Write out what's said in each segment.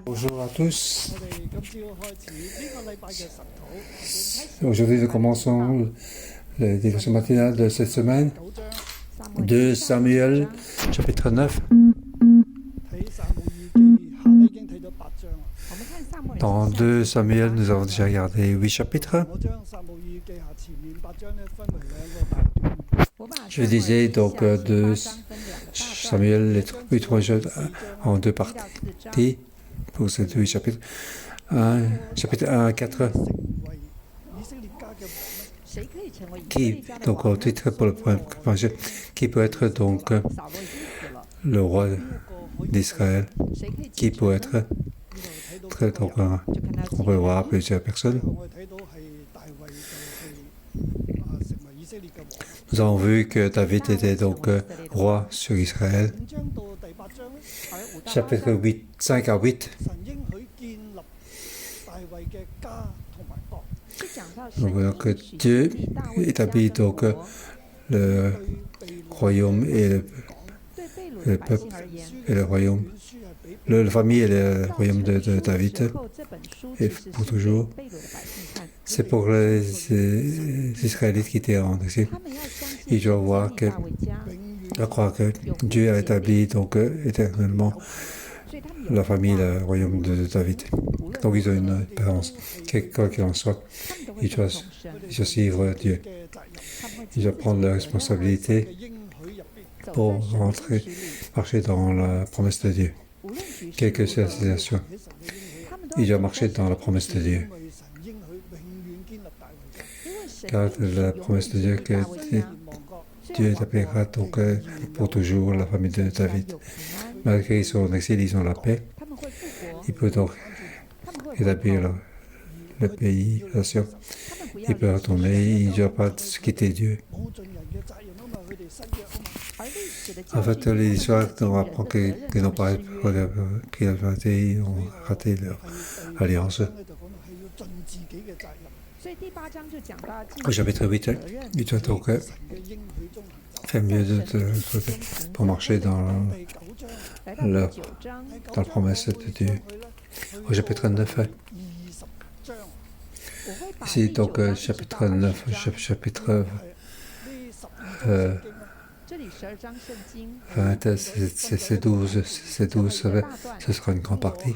Bonjour à tous. Aujourd'hui, nous commençons les dévotions matinales de cette semaine. 2 Samuel, chapitre 9. Dans 2 Samuel, nous avons déjà regardé 8 chapitres. Je disais donc 2 Samuel, les 8 en 2 parties pour ces 2 chapitres. Chapitre 1 à 4. Donc au titre pour le premier, qui peut être donc le roi d'Israël, qui peut être donc on peut voir plusieurs personnes. Nous avons vu que David était donc roi sur Israël. Chapitre 8, 5 à 8. Nous voyons que Dieu établit donc le royaume et le peuple et le royaume, la famille et le royaume de David, et pour toujours. C'est pour les Israélites qui étaient en exil. Ils doivent voir que, croire que Dieu a établi donc éternellement la famille, le royaume de David. Donc ils ont une espérance, quoi qu'il en soit. Ils doivent suivre Dieu. Ils doivent prendre la responsabilité pour marcher dans la promesse de Dieu. Quelle que soit la situation, ils doivent marcher dans la promesse de Dieu. Car la promesse de Dieu que Dieu établira donc pour toujours la famille de David. Malgré qu'ils sont en exil, ils ont la paix. Il peut donc établir le pays, la nation. Il peut retourner, il ne doit pas quitter Dieu. En fait, les histoires, on apprend qu'ils n'ont pas raté leur alliance. Au chapitre 8, il doit donc faire mieux pour marcher dans la promesse de Dieu. Au chapitre 9, ici donc chapitre 9, chapitre 20, c'est 12, ce sera une grande partie.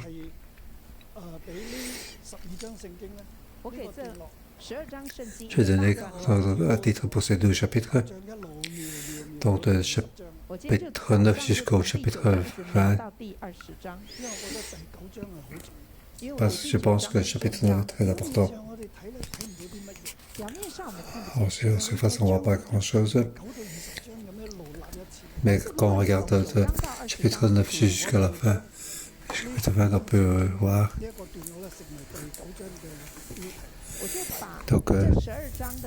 Je vais donner un titre pour ces 2 chapitres. Donc de chapitre 9 jusqu'au chapitre 20. Parce que je pense que le chapitre 9 est très important. En surface, on ne voit pas grand-chose. Mais quand on regarde le chapitre 9 jusqu'à la fin, chapitre 20, on peut voir. Donc,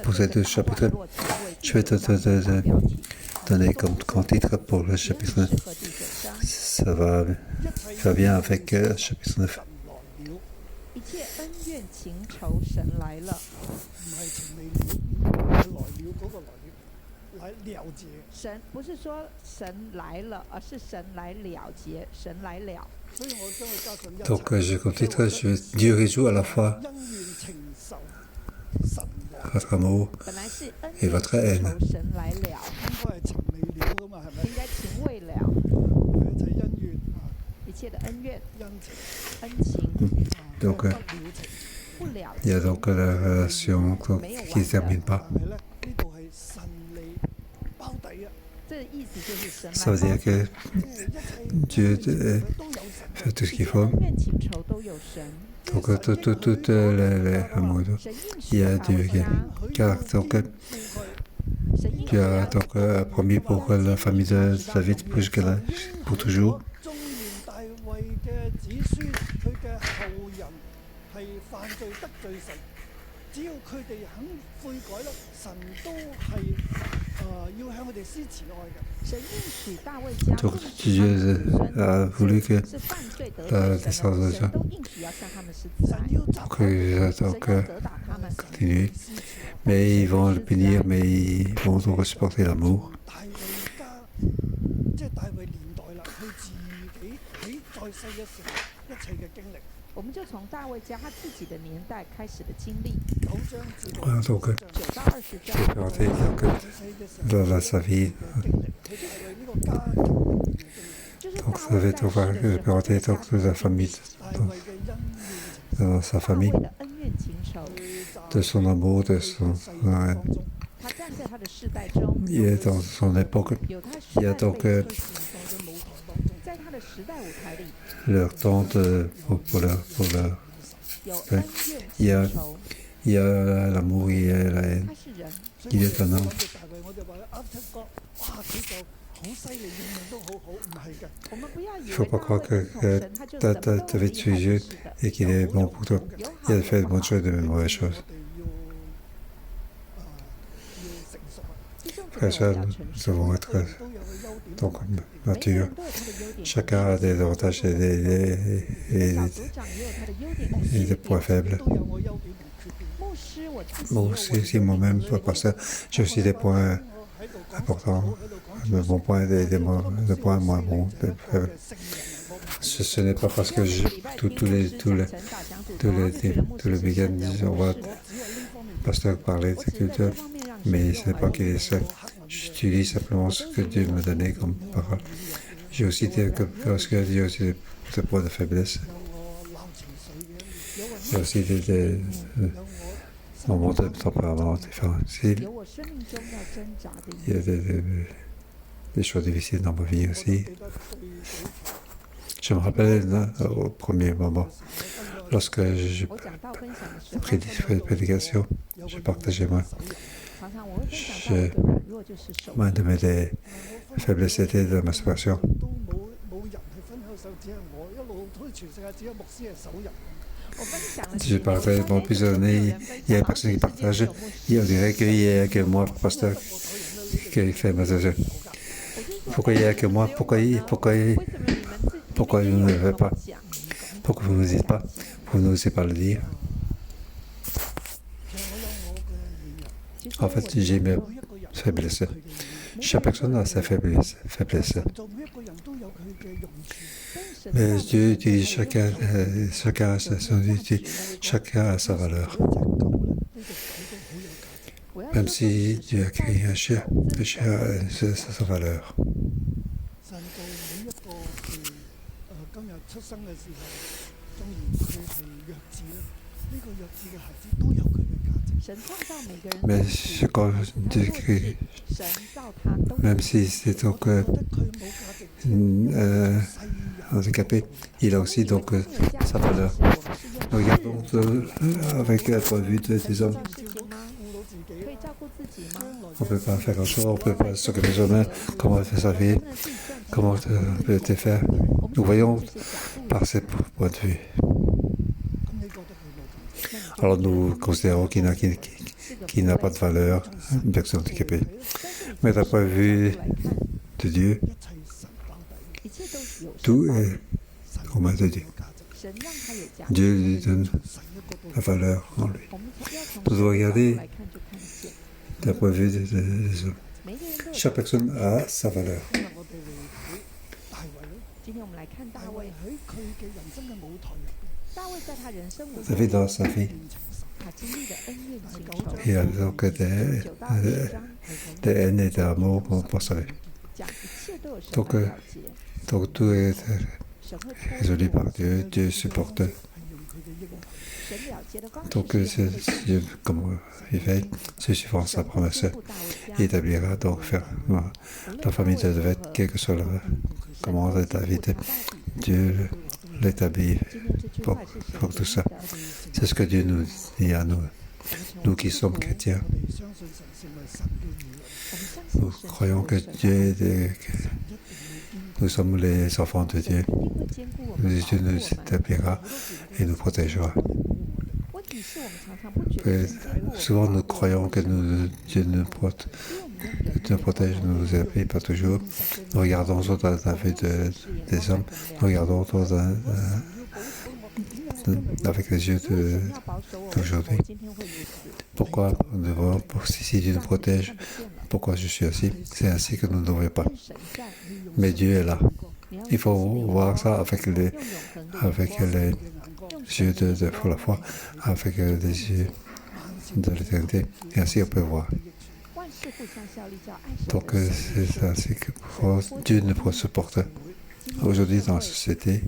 pour ces 2 chapitres, je vais te donner comme titre pour le chapitre 9. Ça va bien avec le chapitre 9. Donc, je comme titre, Dieu résout à la fois votre amour et votre haine. Donc, il y a donc la relation qui ne se termine pas. Ça veut dire que Dieu fait tout ce qu'il faut. Donc, tout l'amour, il y a Dieu. Car donc, Dieu a donc promis pour la famille de David pour toujours. Donc Dieu a voulu que la descendance continue. Mais ils vont le punir, mais ils vont donc supporter l'amour. 我们就从大卫家他自己的年代开始的经历。Voilà, donc, 9到20 je vais présenter donc, dans sa vie. 就是 Donc, 大 ça 卫 va 在 être, 世的 je 时 vais 候， présenter 这个 donc, de la famille, dans sa 大 famille, 卫的恩怨情仇， de son amour, de son. 他站在他的世代中， Il est dans son époque, 有他时 il y a 代 donc 背景，在他的时代舞台里 leur temps pour leur. 有 对 恩怨情仇。 Il y a l'amour, il y a la haine, 他是人， il est un homme. 我们不要以 Il ne faut 为 pas 大 croire 卫 que, 跟从 que 神，他就 tu 什么都 as 很 vite 厉 sous 害 les yeux 是的， et qu'il est bon pour toi. 有好 Il 有 fait de 不 bonnes 好。 choses et de mauvaises choses. 弟兄姊 Frères 妹， et 我 sœurs, 们要 nous 诚实， devons être donc 每个 matures. 人都有他的优点， Chacun a des avantages et 小组长也有他的优点跟 des 缺 points 点。 faibles. 牧师，我自己 Moi 有我 aussi, 的 aussi 优点 moi-même, 跟缺 pasteur, 点。 j'ai aussi des points importants, de bons points et des points moins bons. Ce n'est pas parce que 每个礼拜 tous 听牧 les 师讲成导讲组，然后就觉得牧 tous 师 les 是 week-ends 圣人， disent on 我 va 是的， pasteur parler 我 de 只是在这 culture, 方面让神 mais 用 ce n'est 而 pas 已。 qu'il est seul. J'utilise simplement ce que Dieu m'a donné comme parole. J'ai aussi parce que j'ai aussi des points de faiblesse. 有我 Il y a 内 aussi des moments de tempérament différents. 有我生命中要挣扎的 Il y 一 a 面。 des choses difficiles dans ma vie aussi. Je me rappelle au premier moment, lorsque j'ai 我讲道分享的时候， pris des prédications, je partageais moi. 常常我会分享到一个软弱，就是手。 L'un de mes faiblesses était de la masturbation. 我分享了 Je partage pendant plusieurs années, il y a une personne qui partage, et on dirait qu'il n'y a que moi, pasteur, qui fait masturbation. Pourquoi il n'y a que moi? Pourquoi vous ne le faites pas? Pourquoi vous ne dites pas? Vous n'osez pas le dire. En fait, j'ai mes faiblesses. Chaque personne a sa faiblesse. Mais Dieu dit chacun a son utilité, chacun a sa valeur. Même si Dieu a créé un chien, le chien a sa valeur. Mais quand Dieu crée, même si c'est donc handicapé, il a aussi donc sa valeur. Regardons avec le point de vue des hommes. On ne peut pas faire grand-chose, on ne peut pas s'occuper de soi-même, comment faire sa vie, comment peut-il faire. Nous voyons par ces points de vue. Alors nous considérons qu'il n'a pas de valeur, une personne handicapée. Mais d'un point de vue de Dieu, tout est aux mains de Dieu. Dieu lui donne la valeur en lui. Nous devons regarder d'un point de vue des hommes. Chaque personne a sa valeur. David dans sa vie, il a donc des haines et des amours pour sa vie. Donc tout est résolu par Dieu, Dieu supporte. Donc Dieu, comme il fait, c'est suivant sa promesse, il établira donc faire la famille de David, quelle que soit la commande de David, Dieu l'établit pour tout ça. C'est ce que Dieu nous dit à nous qui sommes chrétiens. Nous croyons que Dieu nous sommes les enfants de Dieu. Dieu nous établira et nous protégera. Et souvent nous croyons que Dieu nous protège, ne nous appuie pas toujours. Nous regardons autour de la vie des hommes, nous regardons autour avec les yeux d'aujourd'hui. Pourquoi nous devons, si Dieu nous protège, pourquoi je suis assis? C'est ainsi que nous ne devons pas. Mais Dieu est là. Il faut voir ça avec les yeux de la foi, avec les yeux de l'éternité. Et ainsi on peut voir. Donc c'est ainsi que Dieu ne peut supporter. Aujourd'hui dans la société,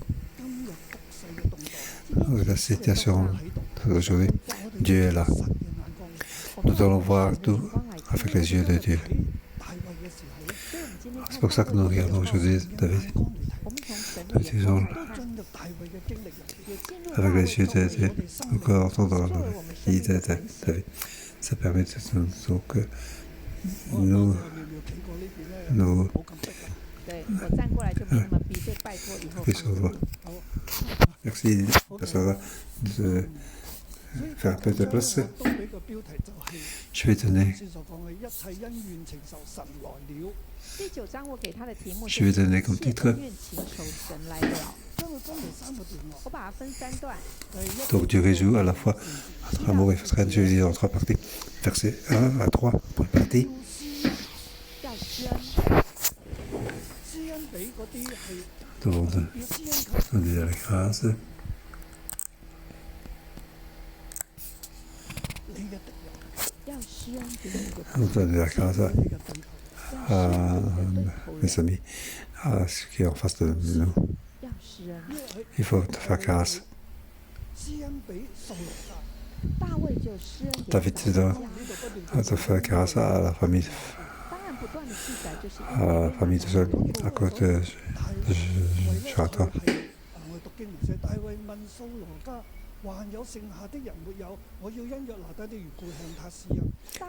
la situation d'aujourd'hui, Dieu est là. Nous allons voir tout avec les yeux de Dieu. C'est pour ça que nous regardons aujourd'hui David. Nous disons avec les yeux de Dieu, nous pouvons entendre la vie de David. Ça permet de que nous merci de faire un peu de place. Je vais donner comme titre. Donc Dieu résout à la fois entre amour et frère. Je vais dire en 3 parties. Versets 1 à 3, première partie. Nous devons donner la grâce. Nous donner la grâce à mes amis, à ce qui est en face de nous. Il faut te faire grâce. David doit te faire grâce à la famille de Saul, à cause de Jonathan.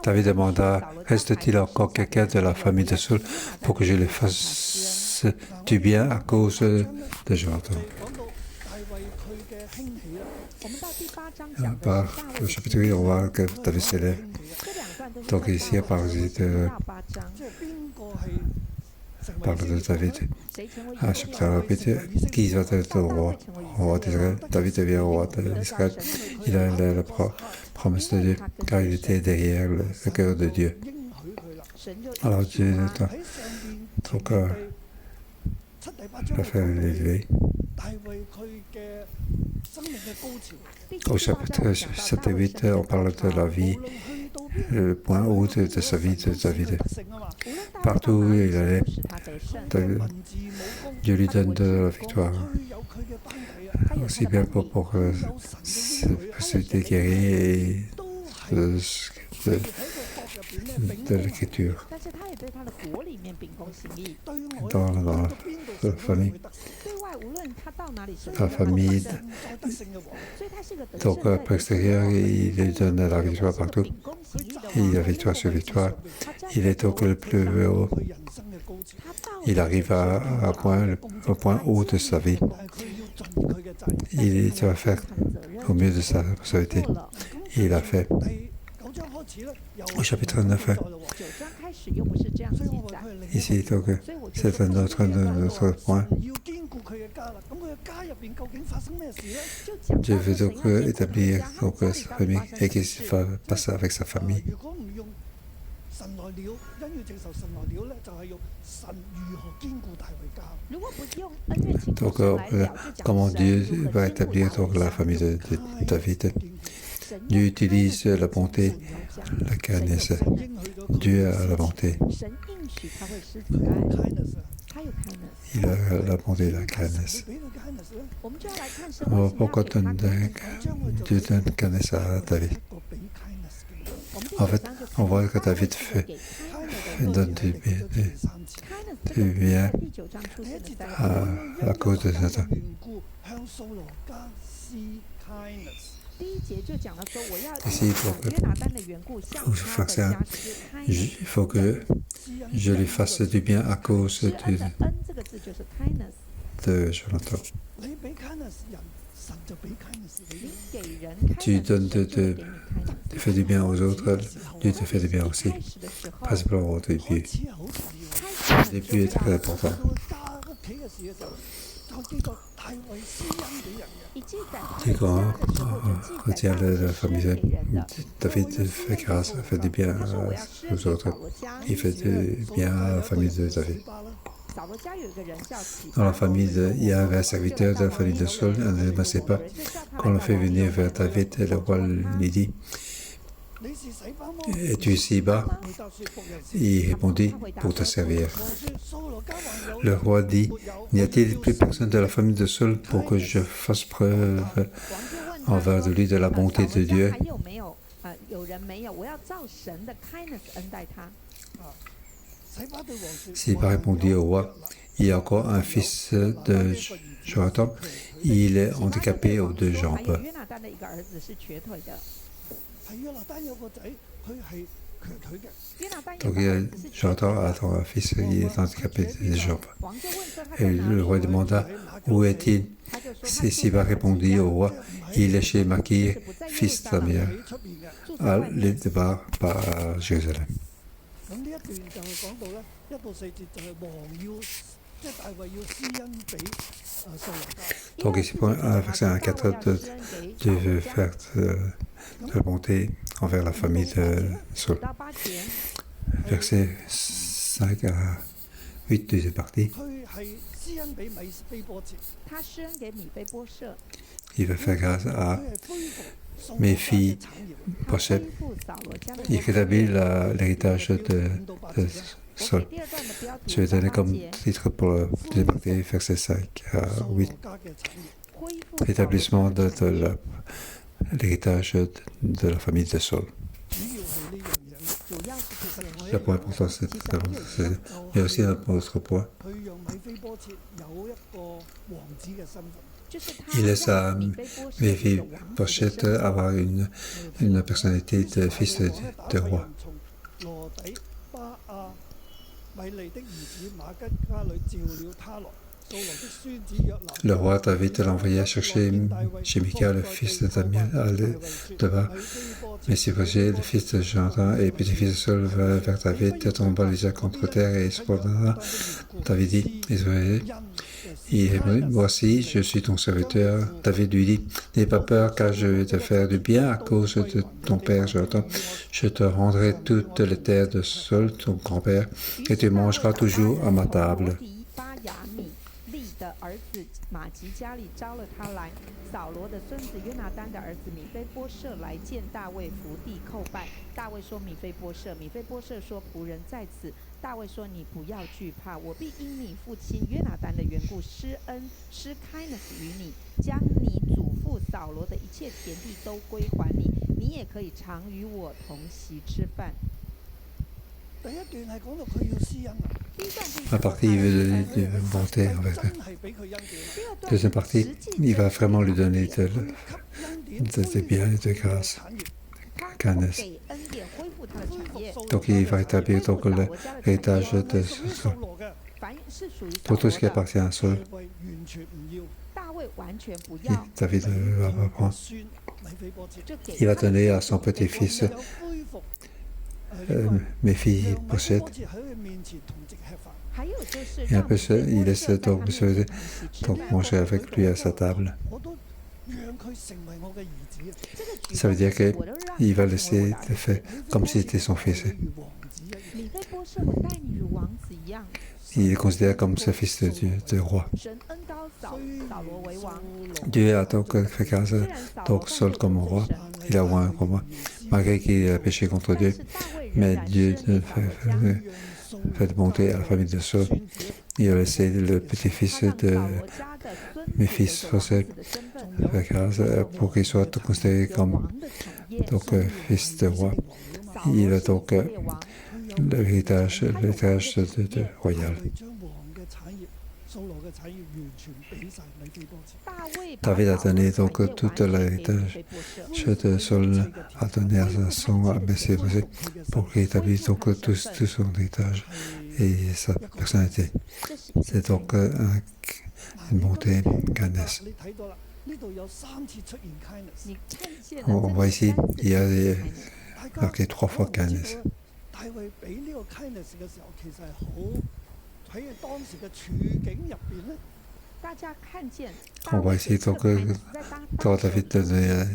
David demanda, reste-t-il encore quelqu'un de la famille de Saul pour que je lui fasse du bien à cause de Jonathan? Par le chapitre 8, on voit que David s'élève. Donc ici, on parle de David. À chapitre 8, qui va être le roi d'Israël? David devient roi d'Israël. Il a la promesse de Dieu, car il était derrière le cœur de Dieu. Alors Dieu donc a fait l'élever. Au chapitre 7 et 8, on parle de la vie, le point haut de sa vie de David. Partout où il allait, Dieu lui donne de la victoire. Aussi bien pour possibilité guérir et de l'écriture. Dans la famille. Donc, par extérieur, il lui donne la victoire partout. Il a victoire sur victoire. Il est donc le plus haut. Il arrive au point haut de sa vie. Il doit faire au mieux de sa possibilité. Il a fait. Au chapitre 9, ici, donc, c'est un autre point. Dieu veut donc établir donc, sa famille et qu'est-ce qu'il va passer avec sa famille. Donc, comment Dieu va établir donc, la famille de David? Dieu utilise la bonté, la kindness. Dieu a la bonté. Il a la bonté et la kindness. Alors, pourquoi Dieu donne kindness à David? En fait, on voit que David donne du bien à cause de Satan. Ici, il faut que je lui fasse du bien à cause de Jonathan. Tu donnes tu fais du bien aux autres, Dieu te fait du bien aussi. Pas simplement au début. Le début est très important. Et quand on tient la famille, David fait grâce, fait du bien aux autres. Il fait du bien à la famille de David. Dans la famille il y avait un serviteur de la famille de Saul, ne connaissait pas. Quand on le fait venir vers David, le roi lui dit, es-tu Siba? Il répondit, pour te servir. Le roi dit, n'y a-t-il plus personne de la famille de Saul pour que je fasse preuve envers lui de la bonté de Dieu? Siba répondit au roi, il y a encore un fils de Jotham, il est handicapé aux deux jambes. Donc Jotham a un fils qui est handicapé des jambes. Et le roi demanda, où est-il? Siba répondit au roi, il est chez Makir, fils d'Amiel, à l'Édbar par Jérusalem. Donc ici, verset 1 à 4 de faire de la bonté envers la famille de Saul. Verset 5 à 8, deuxième partie. Il veut faire grâce à Méphi-Bosheth. Il rétablit l'héritage de Saul. Je vais donner comme titre pour la deuxième partie, verset 5 à 8. Rétablissement de l'héritage de la famille de Saul. Le point important, il y a aussi un autre point. Il laisse à Méphi-Bosheth avoir une personnalité de fils de roi. Le roi David l'envoya chercher chez Mika, le fils de Damiel, à Lodebar. Méphi-Bosheth, le fils de Jonathan et petit-fils de Saul, va vers David, tomba les yeux contre terre et se promena. David dit, Israël, voici, je suis ton serviteur. David lui dit, n'aie pas peur, car je vais te faire du bien à cause de ton père Jonathan. Je te rendrai toutes les terres de Saul, ton grand-père, et tu mangeras toujours à ma table.大卫说：“你不要惧怕，我必因你父亲约拿单的缘故施恩施 kindness 于你，将你祖父扫罗的一切田地都归还你，你也可以常与我同席吃饭。”La partie, il veut donner de bonté envers eux. Deuxième partie, il va vraiment lui donner de bien et de grâce. Kindness. Donc il va établir l'héritage de Saul. Pour tout ce qui appartient à Saul, David va prendre. Il va donner à son petit-fils Méphi-Bosheth. Et un peu il laisse donc manger avec lui à sa table. Ça veut dire qu'il va laisser le fait comme si c'était son fils. Il est considéré comme ce fils de roi. Dieu a donc fait grâce à Saul comme roi. Il a un roi, malgré qu'il a péché contre Dieu. Mais Dieu fait de bonté à la famille de Saul. Il a laissé le petit-fils de Méphi-Bosheth faire grâce pour qu'il soit considéré comme fils de roi. Il a donc l'héritage royal. David a donné donc toute l'héritage de Saul a donné à Méphi-Bosheth pour qu'il établisse donc tout son héritage et sa personnalité. C'est donc une bonté, une kindness. On voit ici, il y a marqué 3 fois kindness. On voit ici donc quand David donnait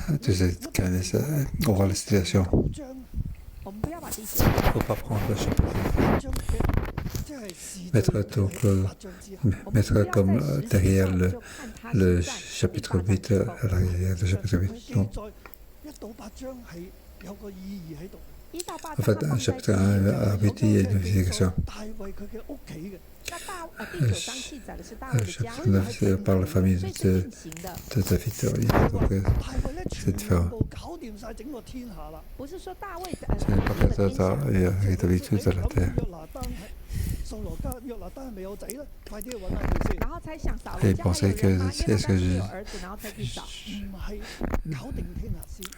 de cette kindness au la situation. Il ne faut pas prendre le chapitre. mettre, donc, mettre comme derrière le chapitre 8, à l'arrière du chapitre 8. Donc, en fait, un chapitre 1 à 8, il y a une signification. Le chapitre 9 par la famille de David. Donc, c'est différent. Ce n'est pas que David tout à la terre. Et il pensait que est-ce que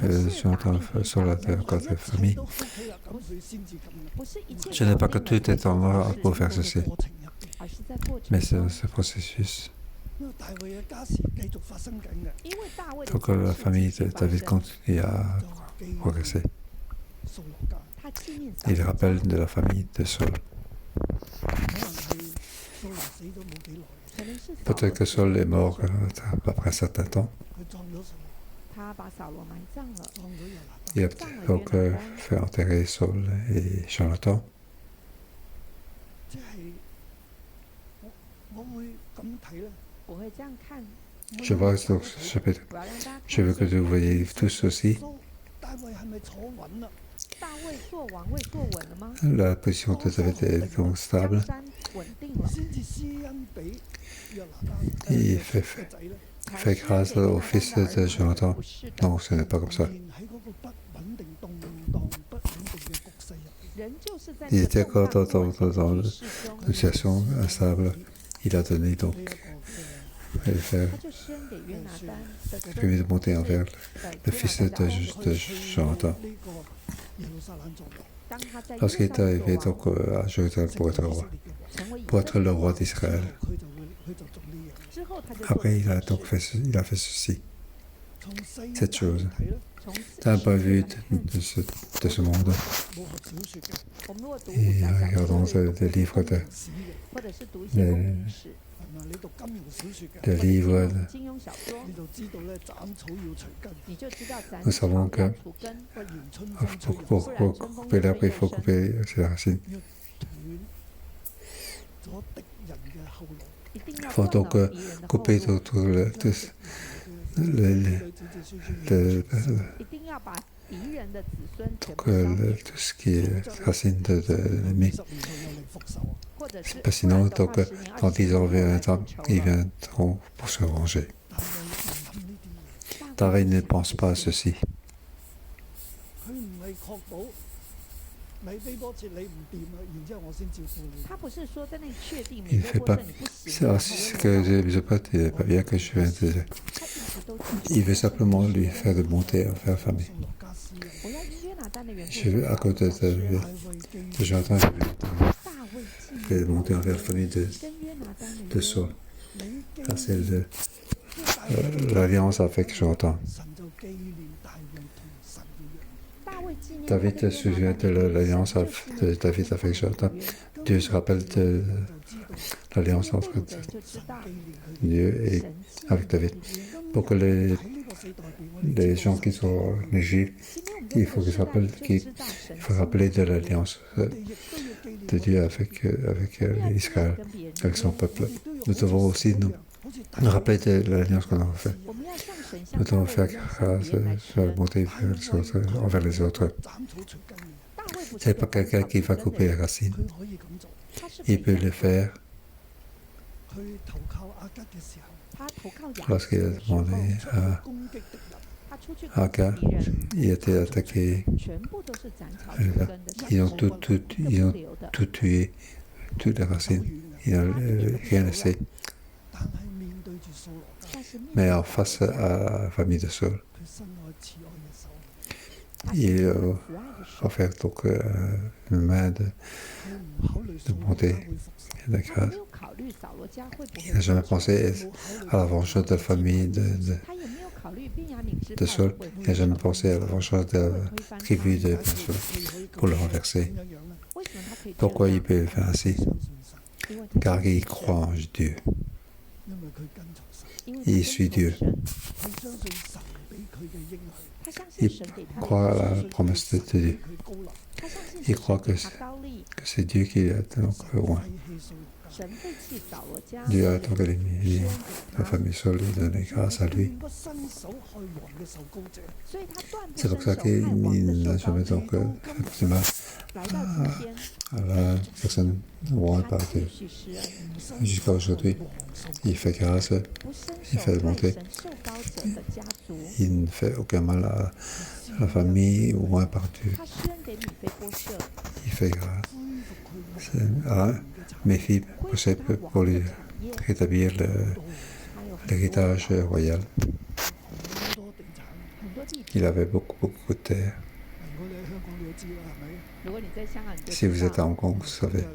je suis en train de sur la terre encore de famille. Je n'ai pas que tout est en ordre pour faire ceci, mais c'est ce processus. Donc la famille de David continue à progresser. Il rappelle de la famille de Saul. Peut-être que Saul est mort après un certain temps. Il a donc fait enterrer Saul et Jonathan. Je vois donc ce chapitre. Je veux que vous voyez tous aussi la position de David est donc stable. Il fait grâce au fils de Jonathan. Non, ce n'est pas comme ça. Il était encore dans une situation instable. Il a donné donc il permis de monter envers le fils de Jonathan. Lorsqu'il est arrivé donc à Jérusalem pour être le roi d'Israël. Après, il a fait ceci, cette chose. D'un point de vue de ce monde. Et regardons des livres nous savons que pour couper l'arbre, il faut couper ses racines. Il faut donc couper tout ce qui est racine de l'ennemi. Sinon, donc, dans 10 ans, ils viendront pour se venger. David ne pense pas à ceci. Il ne fait pas. C'est que Jéhoshaphat n'est pas bien que je vienne de. Il veut simplement lui faire de monter vers la famille. À côté de Jonathan, je vais monter vers la famille de Saul. Ça, c'est l'alliance avec Jonathan. David se souvient de l'alliance de David avec Jonathan. Dieu se rappelle de l'alliance entre Dieu et avec David. Pour que les gens qui sont en Égypte, il faut rappeler de l'alliance de Dieu avec Israël, avec son peuple. Nous devons aussi nous rappeler de l'alliance qu'on a faite. Nous devons faire grâce monter envers les autres. Ce n'est pas quelqu'un qui va couper les racines. Il peut le faire lorsqu'il a demandé à Agar, il a été attaqué. Ils ont tout tué, toutes les racines. Il n'a rien laissé. Mais en face à la famille de Saul, il a offert donc une main de bonté et de grâce. Il n'a jamais pensé à la vengeance de la famille de Saul. Il n'a jamais pensé à la vengeance de la tribu de Saul pour le renverser. Pourquoi il peut le faire ainsi? Car il croit en Dieu. Il suit Dieu. 他相信 Il 神给他的 croit à 应 la 许， promesse de Dieu. 他相信 Il 是 croit 神 que 给他高利。 c'est Dieu qui l'a donc loin. 神废弃扫罗家， Dieu a donc 施 éliminé 恩给 la 他， famille Saul et donné grâce à lui. 所以他断不 C'est 伸 pour 手 ça 害 qu'il 王的 n'a 受膏 jamais 者。 donc fait du mal 来到今天， à la personne loin 他 par 继 Dieu. 续施恩， Jusqu'à aujourd'hui, il fait grâce, 不伸 il 手 fait 害 monter. 神受膏者的家族。 Il ne fait aucun mal à la famille loin par Dieu. 他施恩给米非波设， Il fait grâce à Méphi 恢复 possède 他 pour 王的 lui 产业， rétablir 还有很多 l'héritage royal. 很多地 Il 图。 avait beaucoup de terre. 如果你在香港，你就 Si vous 知 êtes 道 à Hong Kong, vous savez.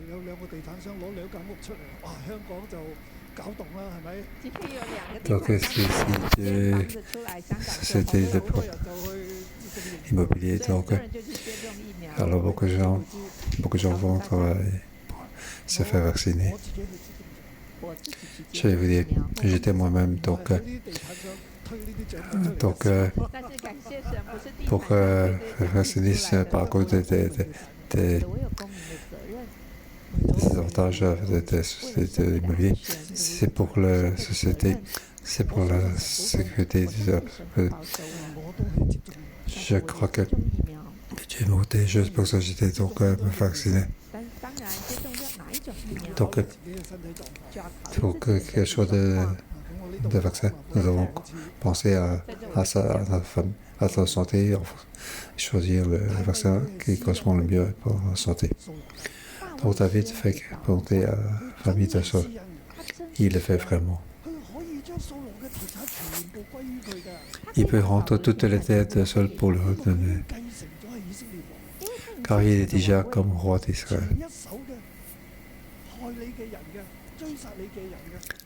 今天有两个地 Donc 产 si 商 c'est 接 de 房子出来，香港就 société de 好 immobilier, 所以很 donc 多人就去接种疫苗。 alors beaucoup de gens vont travailler, se faire vacciner. 我自己去 Je 接 vais 种 vous 疫 dire, 苗， j'étais moi-même donc 但是感谢神，不是地 pour 产商推 faire vacciner 出来 c'est par 的， cause des 我有公民的责任。 avantages des sociétés immobilières. C'est pour la société, c'est pour la sécurité du peuple. Je crois que 接种疫苗， Dieu m'a protégé, pour ça j'étais donc me vacciner. 但当然接种哪一种疫苗， Donc 就要考 pour 虑 que 自己 quelque 的 chose 身体状况。 de vaccin, nous avons pensé à notre femme, à notre santé, choisir le vaccin qui correspond le mieux pour la santé. Donc David fait monter à la famille de Saul. 他真 Il le fait vraiment. Il peut rendre toutes les têtes de Saul pour le redonner, car il est déjà comme roi d'Israël.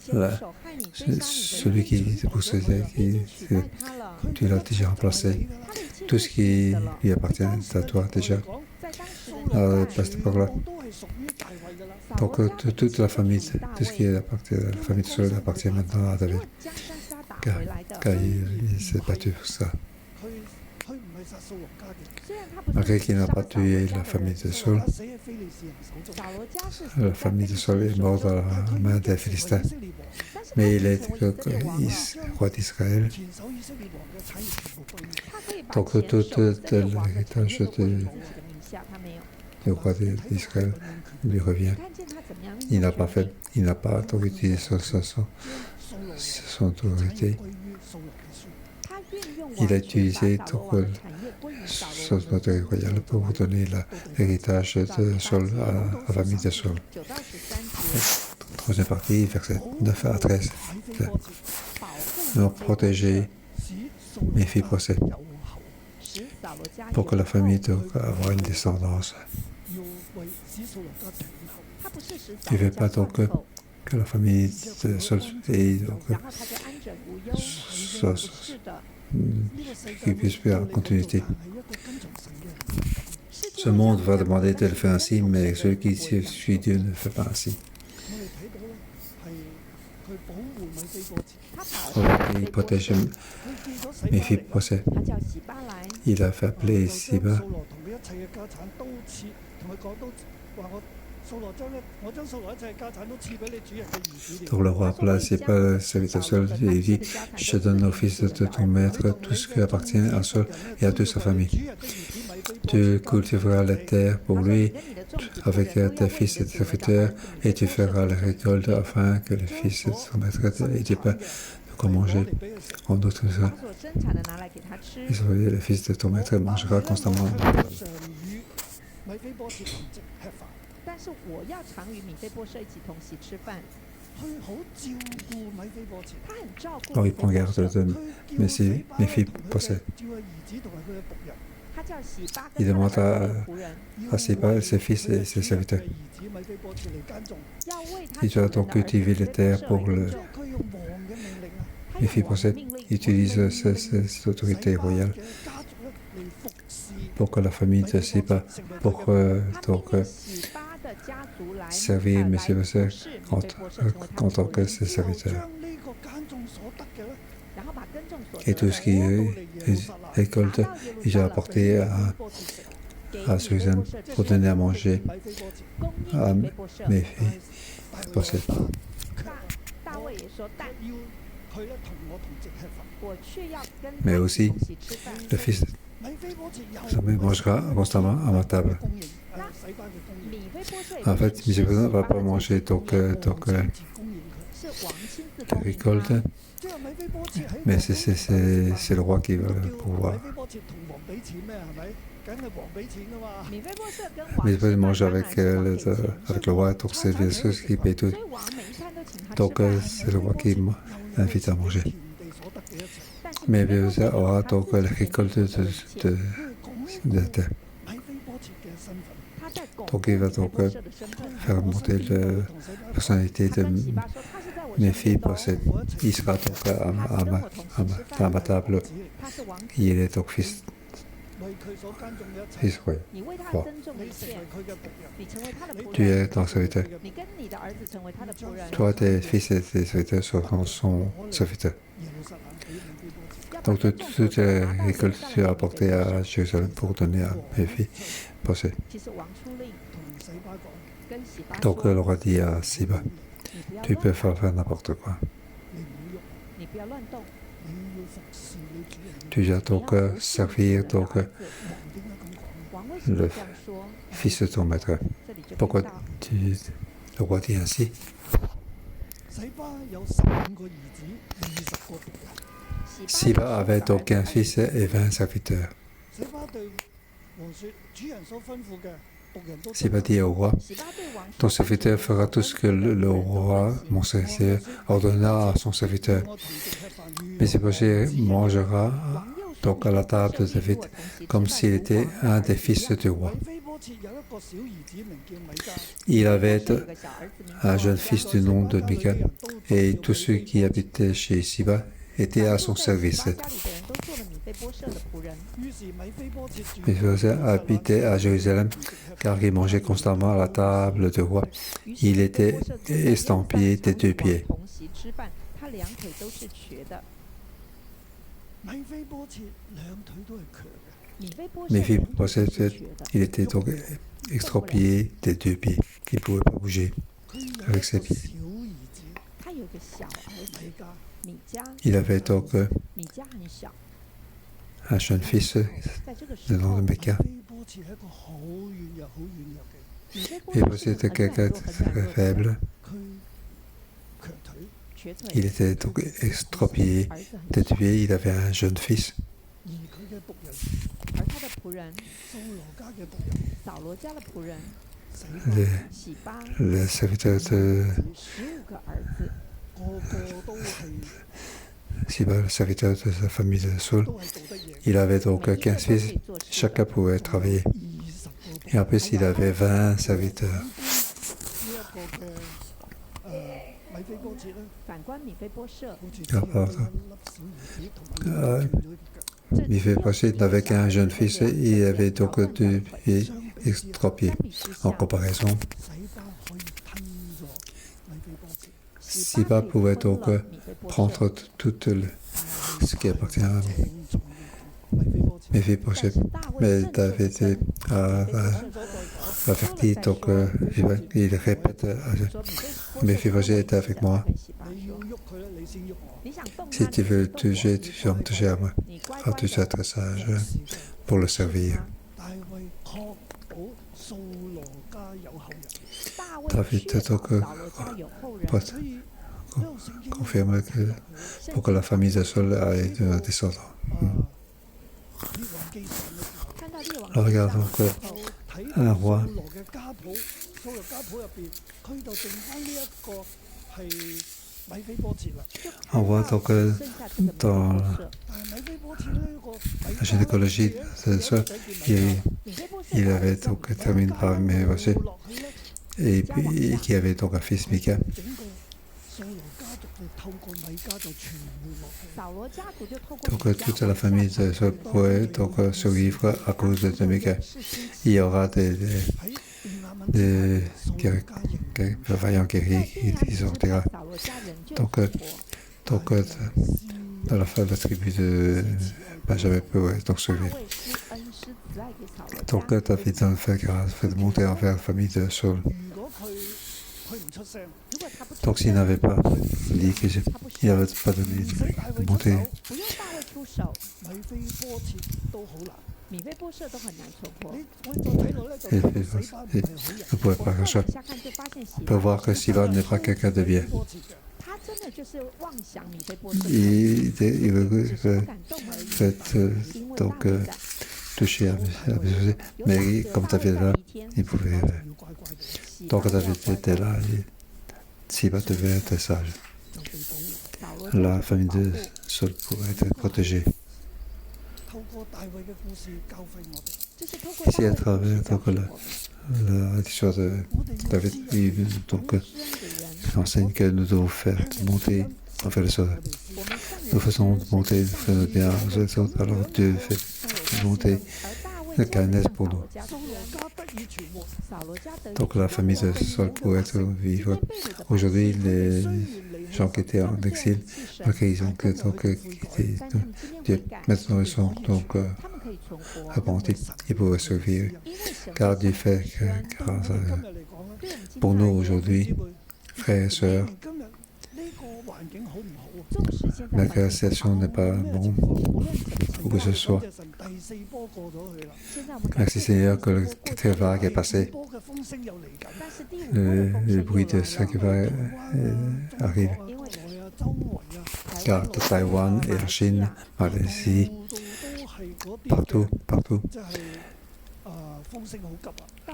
前手害你追杀你的 Celui qui te possédait, 已经取代他了， tu l'as déjà remplacé. 他的一切 Tout 都 ce 是 qui 你的了。 lui appartient à toi déjà. 在当时的 À 年代， cette époque-là. 扫 Donc 罗家的 toute la famille, 是大 tout ce qui 卫 appartient à la famille de Saul appartient maintenant à 因 David. 为江山是他打 Car, 回来的。 car il s'est battu pour ça. 虽然他不是 Malgré qu'il n'a 杀 pas 扫罗 tué 家 la 的 famille 人 de Saul, 扫罗家是死 la 在 famille de 非利 Saul 士 est 手 morte 中 dans la main des Philistins. 但是 Mais il 他 est 成为以色列王了， roi d'Israël. 他可以把 Donc 前 tout 手以色列王的产 l'héritage 业都归于 du 自己的名下，他没有。 roi d'Israël lui revient. 看见他怎么样 Il 运 n'a 用 pas 权 fait, 柄， il n'a pas donc utilisé son autorité. 他运用 Il a 王权 utilisé 把扫罗 donc 王的产业归于扫罗 son 王的 autorité royale pour donner l'héritage de Saul à la famille de Saul. 9到13节， Troisième partie, versets 9 à 13. 保护 Nous protéger Méphi-Posset 使扫罗家 pour que 有 la famille 后 donc avoir une descendance. 他不是使 Il 扫 ne 罗 veut 家 pas 断 donc 后， que la famille de Saul ait donc 然后他就安枕无忧。 soit- 不是的， qu'il puisse faire en continuité. 世界 Ce monde va demander de le faire ainsi, mais celui qui suit Dieu ne fait pas ainsi. 他保 Donc, 护 il protège Méphi-Posset. 他叫洗巴来， Il a fait appeler Siba. Donc le roi appela Siba, le serviteur de Saul, et lui dit, je te donne au fils de ton maître tout ce qui appartient à Saul et à toute sa famille. Tu cultiveras la terre pour lui avec tes fils et tes serviteurs, et tu feras la récolte afin que les fils de ton maître aient du pain de quoi manger. En d'autres termes, 他所生产的拿来给他吃。 le fils de ton maître mangera constamment. 但是我要常与米非波设一起同席吃饭。他很照顾 Alors 米 il 非 prend 波 garde 设， de Méphi-Posset. 他叫洗巴 Il 跟他 demande 的仆人 à Siba, ses fils et ses serviteurs. 要为他 Il 主人 doit 的 donc 儿子 cultiver les 米非波 terres 设 pour 为 le 耕种。他用王的 Méphi-Posset 命令 utilise cette autorité royale pour que la famille de Siba, pour 他命 donc 令洗巴的家族来 servir 来 Méphi-Posset 服侍米 en, 非波设成为他 en 的 tant 仆 que 人。 ses serviteurs. 然后 Et tout ce qui récolte, il a apporté à Jérusalem pour donner à manger à mes filles. Mais aussi, le fils mangera constamment à ma table. En fait, M. ne va pas manger donc récolte, mais c'est le roi qui va le pouvoir. Mais il peut manger avec le roi, donc c'est bien sûr ce qui paye tout. Donc c'est le roi qui m'invite à manger. Mais il aura donc la récolte de la terre. Donc il va donc faire monter la personnalité de mes filles parce qu'il sera donc à ma table. Il est donc fils roi. Bon. Tu es ton serviteur. Toi, tes fils et tes serviteurs seront son serviteur. Donc toute la récolte tu as apporté à Jérusalem pour donner à mes filles. Passé. Donc le roi dit à Siba, tu peux faire n'importe quoi. Tu dois donc servir donc, le fils de ton maître. Pourquoi le roi dit ainsi? Siba avait donc un fils et 20 serviteurs. Siba dit au roi, ton serviteur fera tout ce que le roi, mon serviteur, ordonna à son serviteur. Mais Méphibosheth mangera donc à la table de David comme s'il était un des fils du roi. Il avait un jeune fils du nom de Mika, et tous ceux qui habitaient chez Siba étaient à son service. Méphibosheth habitait à Jérusalem car il mangeait constamment à la table du roi. Il était estampillé des 2 pieds. Méphibosheth, il était donc extrapié des 2 pieds. Il ne pouvait pas bouger avec ses pieds. Il avait donc un jeune fils de nom de Mika. Méphibosheth était quelqu'un de très faible. Il était donc extrapié des 2 pieds. Il avait un jeune fils. Le serviteur de Siba, le serviteur de sa famille de Saul, il avait donc 15 fils, chacun pouvait travailler. Et en plus, il avait 20 serviteurs. Méphibosheth n'avait qu'un jeune fils et il avait donc 2 pieds extrapiés. En comparaison, Siba pouvait donc prendre tout ce qui appartient à Méphibosheth. Mais David a averti, donc il répète, Méphibosheth est avec moi. Si tu veux toucher, tu vas me toucher à moi. Car tu es très sage pour le servir. David donc confirme que pour que la famille de Saul ait des descendants. Alors regarde donc un roi. On voit donc dans la gynécologie de Saul, il avait donc terminé par Méphibosheth et puis qui avait donc un fils Mika. Donc toute la famille de Saul pourrait donc survivre à cause de Mika. Il y aura des vaillants guerriers qui sortira. Donc dans la tribu de Benjamin peut être sauvé. 大卫施恩施慈爱给扫罗 Donc 家， David a fait grâce, fait monter envers la famille de Saul. 如果佢唔出聲，如果他不出 Donc s'il 声， n'avait pas dit qu'il 他不 n'avait 说， pas donné 唔使大衛 de 出 monter, 手，不用大卫出手，米非波設都好難。米非波设都很難存活。我哋再睇落咧，就睇到死巴唔係好人。 ne pouvait pas 我 que 後 ça. 來下看就發現 On peut voir que Siba n'est pas quelqu'un de bien. 波設嘅，他真的就是妄想米非波设， Il 只是 veut 不敢動而已。 fait 因為 donc 大衛在 toucher à José, 有 mais 打 comme 着大 David 衛在 là, 一天， il pouvait. 要乖乖地 喜 Tant que 巴要 David 乖 était 乖 là, Siba devait être sage. 就被保護。掃羅就 La 被 famille 保護 de Saul pourrait être protégée. 透過大衛嘅故事教訓我哋，這是透過 Ici, 大 à 衛的故事 travers 教 donc, 訓我們 l'histoire de 我哋要 David, 知人 il, donc, 施恩給人， enseigne que nous devons faire monter envers les autres. 我們向 Nous 人 faisons 施恩， monter 向 faire 人 bien 施恩 aux autres, alors Dieu fait 向有 monter 而大衛 le 家 kindness 向 pour 掃 nous. 羅家施 掃羅 恩， 家得以存活。掃羅家得以 Donc la famille de Saul pourrait être vivre. Aujourd'hui, les gens qui étaient en exil, malgré ils ont donc, quitté Dieu, maintenant ils sont donc 他們可以存活， repentis, ils pouvaient survivre. 因為神 Car 對 Dieu fait 施恩 que grâce à 今日嚟講咧， 對我們今 pour 天 nous 來言 aujourd'hui, frères et sœurs, 今日呢個環境好唔好啊？縱使現在 même 環 que la 境 situation n'est pas 咩 bonne, 情況？無論où que ce soit, 感謝神第四波過咗去啦，現在我們感 merci 謝 Seigneur 神 que le 過 très vague est 第 passé. 五波嘅風聲又嚟緊。 但是第五波的風 Le 聲 bruit 又 de 來 ce qui 了， va 台灣啊、 arrive. 中國啊、國內啊、周圍啊， Car de Taïwan et la Chine, Malaisie, 度都係嗰啲 partout, partout, 即係風聲好急啊！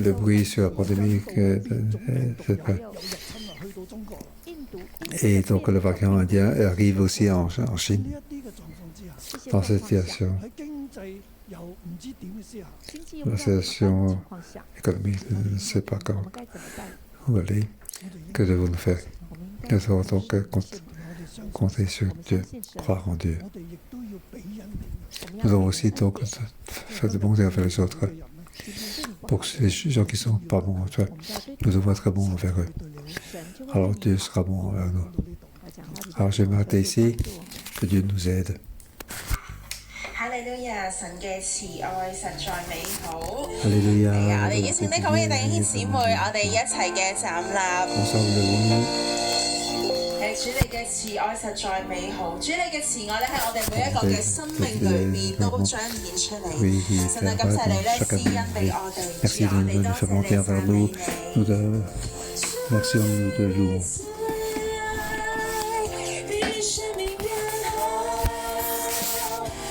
le bruit sur la pandémie 變種病毒 fait 又 peur. 入侵啦，去到中國啦。 印度 Et donc le variant indien arrive aussi en 喺 Chine. 呢一啲嘅狀況之下， 這些 Dans 狀 cette 況下， situation 喺經濟又唔知點嘅之下，經濟又不知道怎麼辦的情況下， économique, je ne sais pas 我 quand 們該怎麼辦？ où aller. 我哋應 Que devons-nous faire? 我們應該 Nous devons donc 我哋相信， compter sur 我們 Dieu, 相信神， croire en Dieu. 我哋亦都要俾恩典。我們 Nous 要 devons 給 aussi 人 donc faire de bonté envers les autres. 嘅人咧，今天對你不好 Pour 的 les gens qui sont pas bons en toi, 我們就要對 nous devons être bons envers eux. 對你好。神就會 Alors 對 Dieu 你 sera bon envers nous. 到呢度。我講到底 Alors je vais m'arrêter ici. 幫助我們 Que Dieu nous aide. 哈利路亞，神嘅慈愛實在美好。 Alléluia. 係啊，我哋邀請呢各位弟兄姊妹，我哋一齊嘅站立。 Ensemble, 主你嘅慈愛實在美好，主你嘅慈愛咧喺我哋每一個嘅生命裏面都彰顯出嚟。神啊，感謝你咧施恩俾我哋， merci 主啊， de 你 nous 多 faire 謝你 monter 讚 envers 美 nous. 你。 Merci en nous de louer. 比生命更好，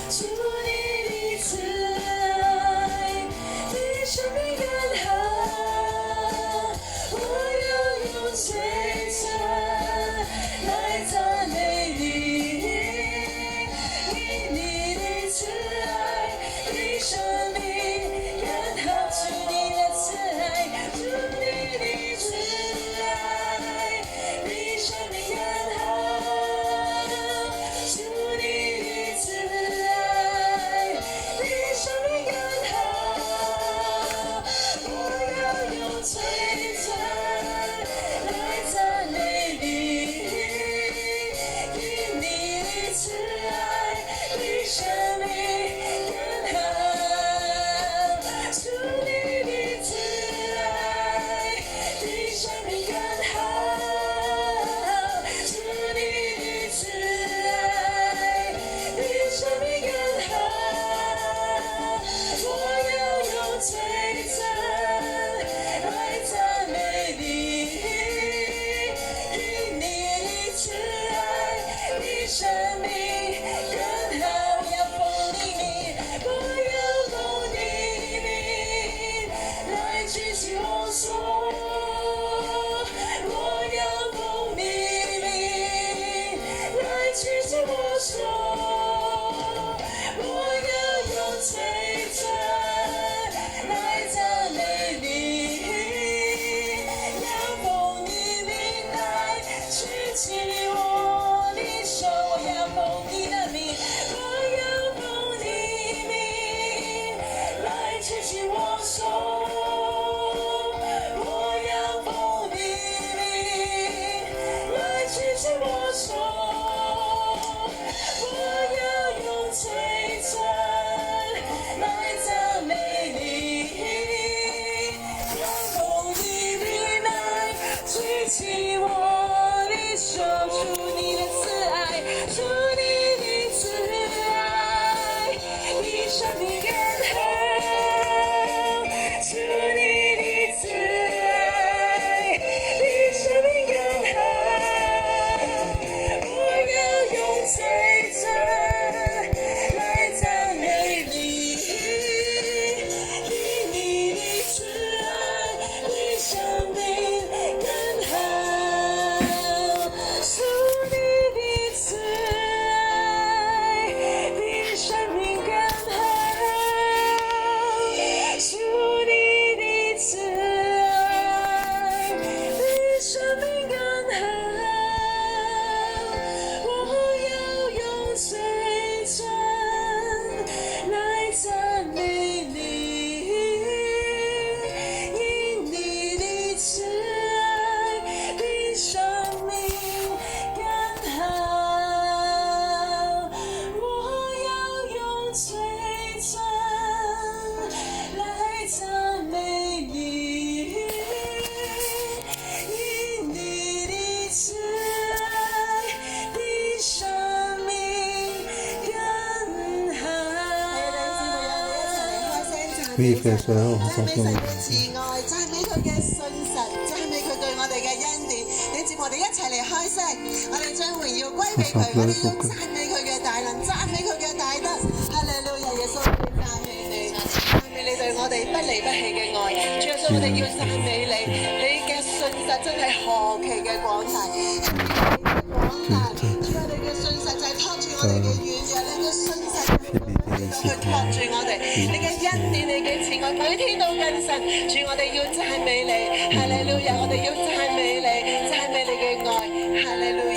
主你的慈愛比生命更好，我要用璀璨來讚美你，因你的慈愛比生命更好，主你的慈愛，主你的慈愛。Oui, frères et sœurs, on 讚 s'en 美神 souvient. 嘅慈愛，讚美佢嘅信實，讚美佢對我哋嘅恩典。你接我哋一齊嚟開聲，我哋將榮耀歸俾佢，我哋要讚美佢嘅大能，讚美佢嘅大德。哈利路亞，耶穌，我哋讚美你，讚美你對我哋不離不棄嘅愛。主耶穌，我哋要讚美你，你嘅信實真係何其嘅廣大，廣大。主我哋嘅信實就係拖住我哋嘅軟弱，你嘅信實去托住我哋，你嘅恩典，你嘅慈愛，每天都更新。主，我哋要讚美你，哈利路亞，我哋要讚美你，讚美你嘅愛，哈利路亞。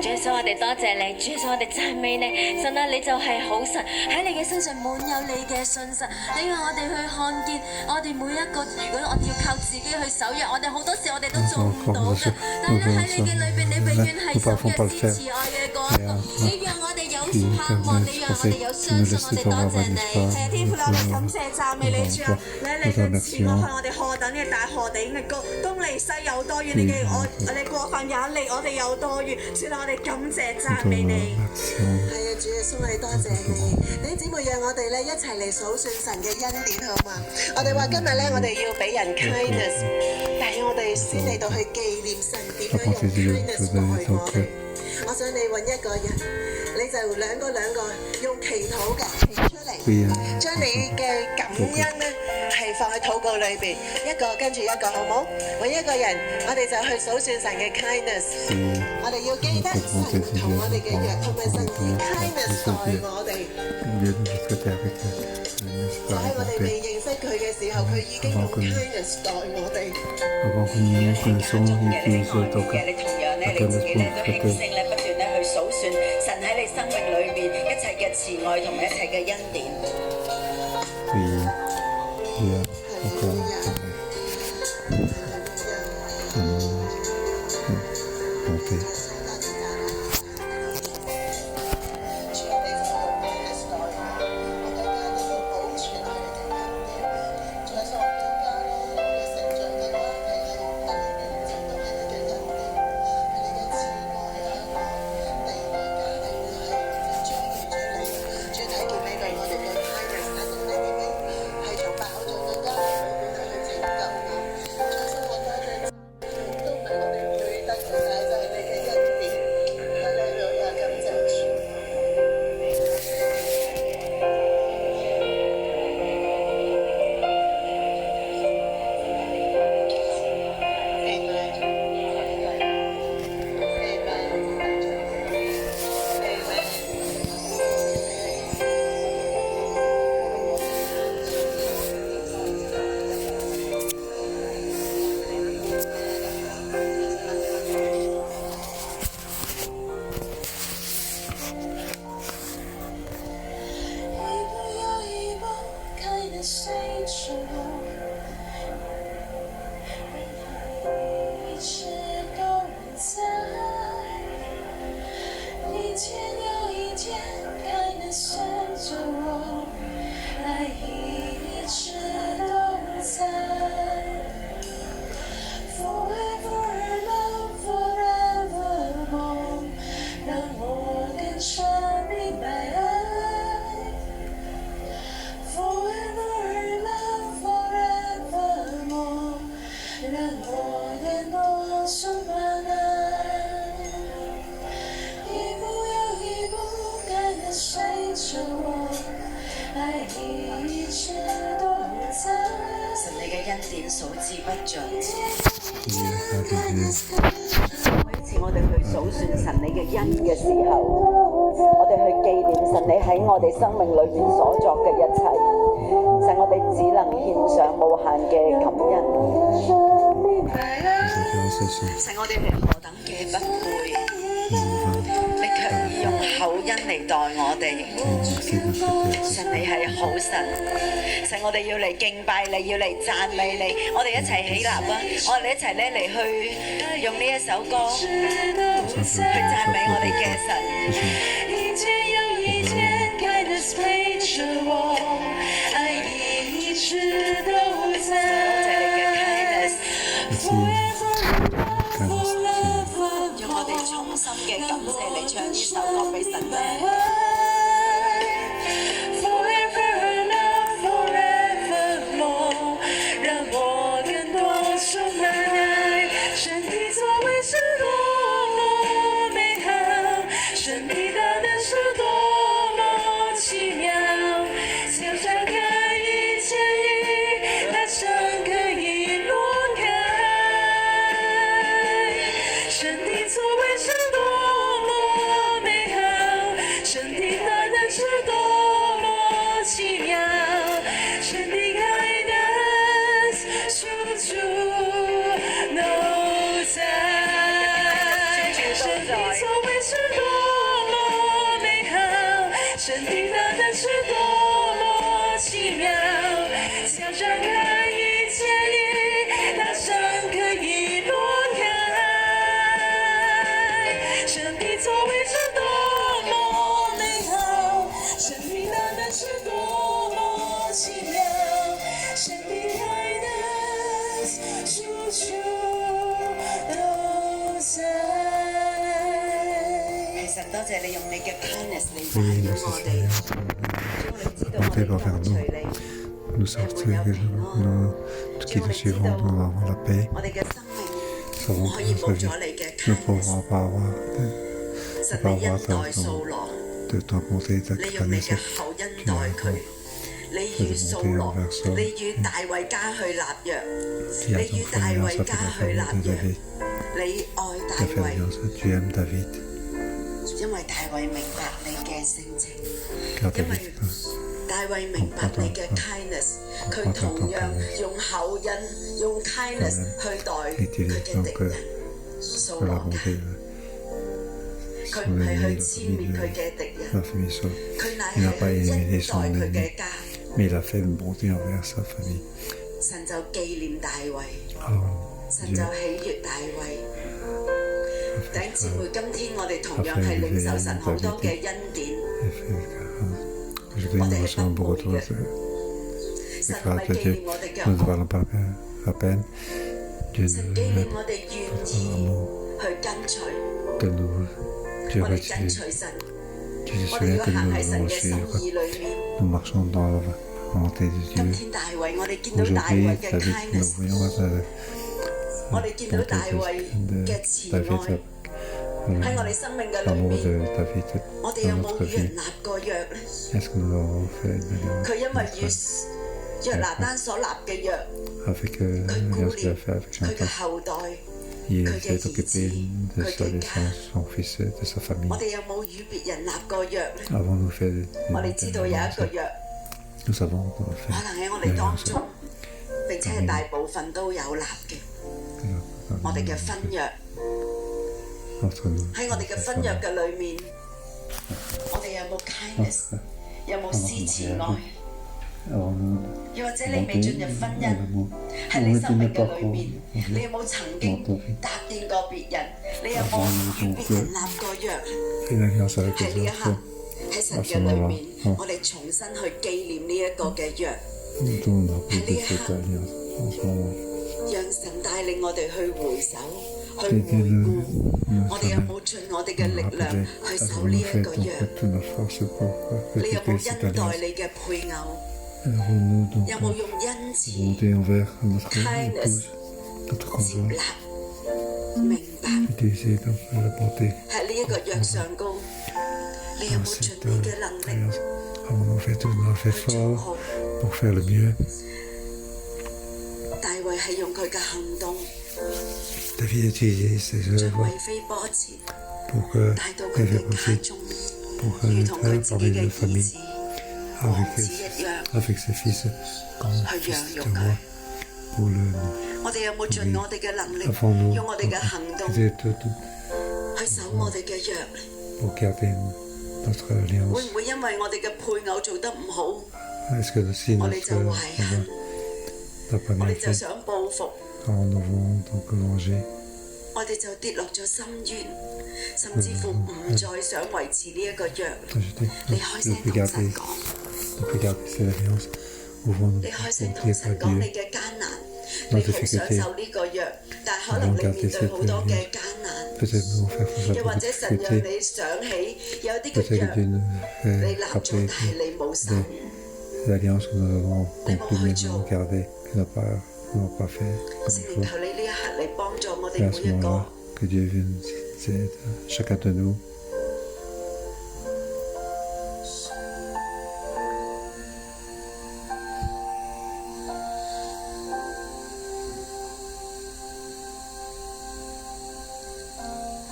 主耶穌，我哋多謝你，主耶穌，我哋讚美你，神啊，你就係好神，喺你嘅身上滿有你嘅信實，你讓我哋去看見，我哋每一個，如果我哋要靠自己去守約，我哋好多時我哋都做唔到嘅，但係喺你嘅裏邊，你永遠係守約施慈愛嘅嗰一個，你讓我哋有盼望，你讓我哋有相信，我哋多謝你。係啊，天父啊，我哋感謝讚美你主啊，你嘅慈愛向我哋何等嘅大，何等嘅高，東離西有多遠，你嘅我哋過犯也離我哋有多遠，主啊，我哋感謝讚美你。係啊，主耶穌，我哋多謝你。弟兄姊妹，讓我哋咧一齊嚟數算神嘅恩典，好嘛？我哋話今日咧，我哋要俾人 kindness， 但係我哋先嚟到去紀念神點樣用 kindness 愛我哋。我想你揾一個人，你就兩個用祈禱嘅祈出嚟，將你嘅感恩咧係放喺禱告裏邊，一個跟住一個，好冇？揾一個人，我哋就去數算神嘅 kindness。我哋要記得神同我哋嘅約，同埋神以 kindness 待我哋。就喺我哋未認識佢嘅時候，佢已經用 kindness 待我哋。嘅，你同樣咧，你自己咧都興盛咧，不斷咧去數算神喺你生命裏面一切嘅慈愛同埋一切嘅恩典。神你嘅恩典數之不盡。每一次我哋去數算神你嘅恩嘅時候，我哋去紀念神你喺我哋生命裏面所作嘅一切，神我哋只能獻上無限嘅感恩。神我哋係何等嘅不配，你卻以用厚恩嚟待我哋。神你係好神，神我哋要嚟敬拜你，要嚟讚美你。我哋一齊起立啊！我哋一齊咧嚟去用呢一首歌去讚美我哋嘅神。一天又一天，kindness陪着我，愛一直都在。多謝你嘅 kindness。用我哋衷心嘅感謝嚟唱呢首歌俾神聽。Forever and forever. 神，多謝你用你嘅 kindness 嚟環 Oui, 繞 merci 我哋， Seigneur. 我哋知道我 Bonté 哋 par 跟 vers 隨 nous. 你， Nous sortir, qui nous suivons, nous avons la paix. 我哋嘅生命 Nous savons 唔 que 可以 notre 冇 vie 咗你嘅 ne pourra kindness。 pas avoir 神你恩待掃羅， de ton bonté et de 你 ta 用你嘅 connaissance. 口恩待佢。你與掃羅，你與大衛家去立約， Qui a 你 ton 與大 frère 衛 avec 家 la 去立 famille de 約， David. 你愛大 Tu as fait 衛， alliance, tu aimes David. 因為大衛明白你嘅性情， Car 因為 David 大衛明白你嘅 kindness， 佢同樣用厚恩、用 kindness 去待佢嘅敵人掃 de la 羅家， bonté, 佢唔係去殲滅佢嘅敵 la 人， famille Saul. 佢乃 Il n'a 係 pas 去 éliminé 恩待 son 佢 ennemi, 嘅家。 mais il a fait une bonté envers sa famille. 神就紀念大衛， Oh, 神 Dieu 就喜悅大衛。 a 弟 fait 兄姊妹， que 今天我哋同樣係領受神好多嘅恩典。 je vais nous recevoir beaucoup de 神 grâce 唔 de 係紀 Dieu. 念我哋嘅 Nous ne 惡， valons pas la peine. Dieu 神紀念 nous 我哋願意去跟隨， que nous, Dieu 我哋跟 retire. 隨神， Tu te 我哋 souviens 要 que 行 nous 喺神 devons 嘅心 suivre. 意裏面。 Nous marchons dans la volonté de 今 Dieu. 天大衛，我哋見到大 Aujourd'hui, 衛嘅 David, nous kindness， voyons la 我哋見到 bonté 大衛 de 嘅慈 David, 愛喺我哋生命嘅裏 l'amour 面。 de David 我哋有 dans 冇 notre 與人 vie. 立過約咧？ Est-ce que nous avons fait une alliance 佢因為與約拿單所立嘅約， avec 佢 l'alliance 顧 qu'il a 念 fait avec 佢嘅 Jonathan? 後代。 Il que s'est des occupé de que sa des descendance, son fils, de sa famille. 我哋有冇與別人立過約咧？ Avons-nous fait une 我哋知道有一個 alliance? 約， Nous savons qu'on a 可 fait 能喺我哋當中，並且係大部分都有立嘅。我哋嘅婚約 entre nous. 喺我哋嘅婚約嘅裏面，我哋有冇 kindness， 有冇施慈愛？ Avons-nous 又或者你未進入婚姻， l'amour? 喺你生命嘅裏面，你有冇曾經答應過別人？你有冇與別人立過約？ Fait une alliance avec 喺 les 呢一 autres. 刻，喺神嘅裏面，我哋重新去紀念呢一個嘅約， Nous devons appliquer cette alliance en ce moment. 讓神帶領我哋去回首，去 J'ai 回 dit 顧， 我 nous 哋有 sommes 冇盡我哋嘅力量 rappelés. 去守 Avons-nous 呢一 fait 個 donc 約？ toute notre force pour 你有冇 appliquer cette 恩待 alliance? 你嘅配偶？ Avons-nous donc 有冇用恩慈 bonté envers notre Kindness. épouse, notre 接 conjoint? 納、明白？ Utiliser donc la bonté 喺呢一個約上高，你有 dans 冇盡 cette 你嘅能力 alliance? Avons-nous fait tout notre 去做 effort 好？ pour faire le mieux? 大衛係用佢嘅行動， David a utilisé ses 將 œuvres 為非波前 pour que 帶到佢 les 嘅家 aussi 中， pour 如同佢 faire 自己 parmi 嘅 nos 兒 familles 子王 avec, 子一樣。 avec ses fils comme 去 fils 養育 de 佢 roi pour le 我哋有冇盡我哋嘅能力， Avons-nous 用我哋嘅行動 fait tout 去守我哋嘅約咧？ pour garder notre 會 alliance? 唔會因為我哋嘅配偶做得唔好， Est-ce que si 我 notre 哋就懷恨， n'a pas 我 bien 哋就 fait, 想報復， alors nous devons donc venger? 我哋就跌落咗深淵，甚至乎唔再想維持呢一個約。 Ajouter, 你開聲 ne plus 同神 garder, 講， ne plus garder cette alliance. Ouvrons-nous 你開聲 pour 同 dire 神 à 講你 Dieu. 嘅艱難，你好想守呢個約，但係可能你面對好多嘅艱難， Peut-être nous faire face à 又或 beaucoup 者 de 神讓 difficultés. 你想起有啲嘅 Peut-être que 約 Dieu nous 你 fait 立咗， rappeler 但係你冇守。 des alliances que nous avons conclues mais nous avons gardées, que nous n'avons pas fait 聖 comme il 靈 faut. 求你呢一刻嚟幫助我哋 Et à 每 ce 一個 moment-là,。que Dieu vienne nous aider, chacun de nous.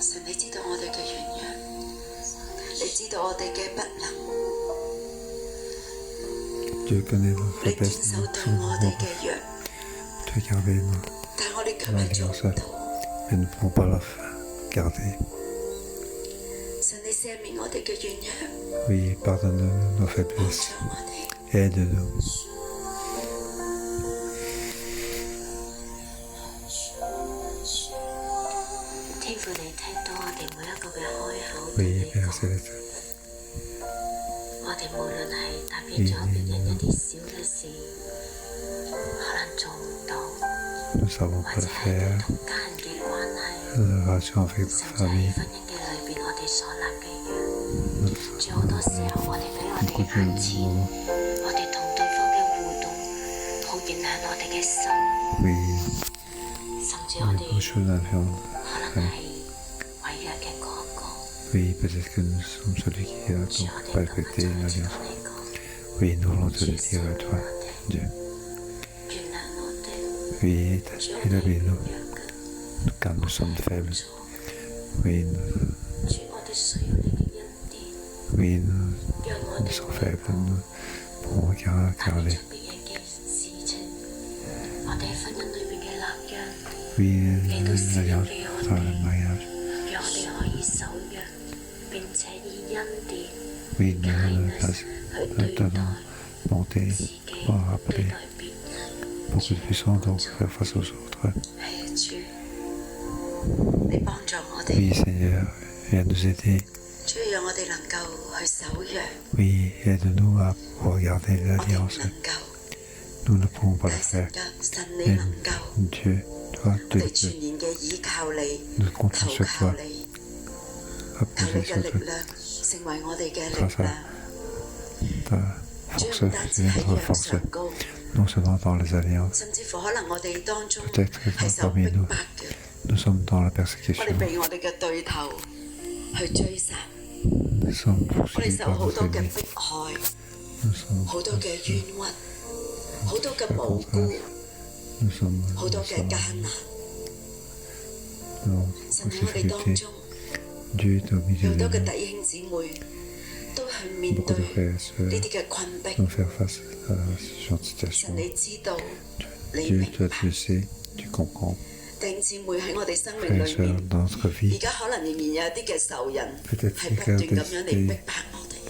Dieu, 你知道我哋嘅軟弱，你知道我哋嘅不能， Dieu connaît nos 你堅 faiblesses, 守 nos 對我哋 manques. 嘅約， Tu as gardé nos 但係我哋卻係做唔到。 mais nous ne pouvons pas la garder. 神，你赦免我哋嘅軟弱， Oui, pardonne-nous nos 幫 faiblesses. 助我哋。 Aide-nous. 天父，你聽到我哋每一個嘅開口， Oui, 你 Père 講， Céleste. 我哋無論係答應咗別人一啲小嘅事，可能做唔到， Nous ne savons 或 pas 者 le 係 faire. 同家人嘅關係， La relation avec 甚 notre 至係 famille. 婚姻嘅裏邊，我哋所立嘅住好多時候，我哋俾我哋眼前，我哋同對方嘅互動，好影響我哋嘅心，甚至我哋可能係違約嘅嗰個。Oui, peut-être que nous sommes celui qui a donc pas respecté l'alliance. Oui, nous voulons te le dire à toi, Dieu. Oui, établis-nous, car nous sommes faibles. Oui, nous sommes faibles, nous pouvons regarder. Oui, l'alliance par le mariage. Oui, nous donnons bonté pour rappeler pour que nous puissions donc faire face aux autres. Oui, Seigneur, viens nous aider. Oui, aide-nous à regarder l'alliance. Nous ne pouvons pas le faire. Mais Dieu, toi, tu le peux. Nous comptons sur toi. Apposer sur toi. Grâce à ta force, c'est notre force. Non seulement dans les alliances, peut-être que parmi nous, nous sommes dans la persécution. Nous sommes poursuivis par nos ennemis. Nous sommes poursuivis. Nous sommes dans difficulté. Dieu est au milieu de nous. Beaucoup de frères et sœurs vont faire face à ce genre de situation. Dieu, toi, tu le sais, tu comprends. Frères et sœurs, dans notre vie, peut-être qu'il y a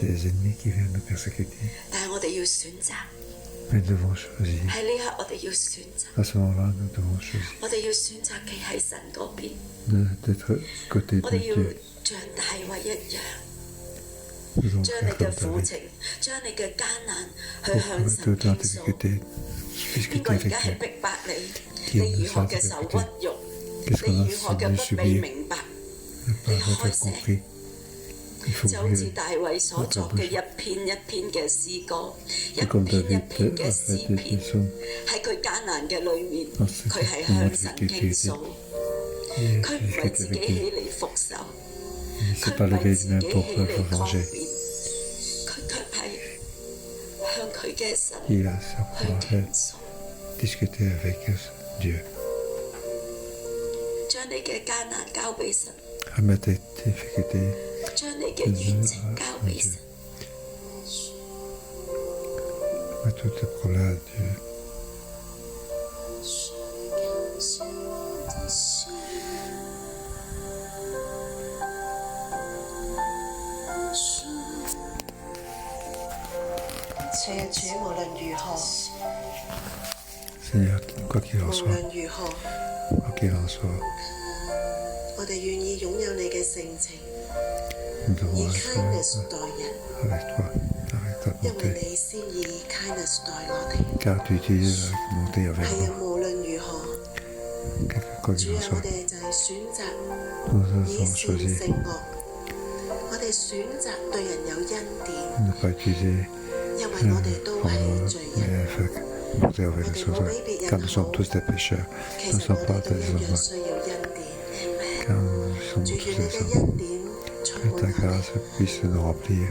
des ennemis qui viennent nous persécuter. Mais nous devons choisir. À ce moment-là, nous devons choisir d'être côté de Dieu. Nous devons faire comme David. Pour toute la difficulté, discuter avec Dieu. Qui nous a difficulté. Qu'est-ce qu'on a dû subir? Ne pas être compris. Il faut ouvrir notre bouche. Et comme David a fait des psaumes dans cette moment de difficulté, il ne s'est pas levé lui-même pour se venger. Il a simplement discuté avec Dieu. Remettre tes difficultés à Dieu. Remettre tous tes problèmes à Dieu. Seigneur, quoi qu'il en soit, nous devons être avec toi, avec ta bonté, car tu utilises la bonté avec nous. Quoi qu'il en soit, nous devons choisir ne pas utiliser porter avec les autres, car nous sommes tous des pécheurs, nous ne sommes pas des hommes, car nous sommes tous des hommes. Que ta grâce puisse nous remplir.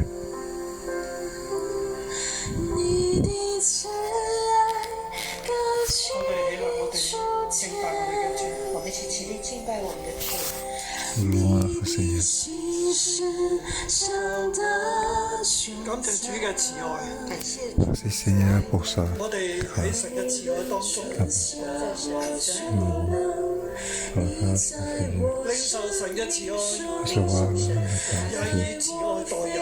Louons notre Seigneur. 感謝主嘅慈愛， Merci Seigneur pour ça. 我哋喺神嘅慈愛當中， 領受神嘅慈愛，也以慈愛待人。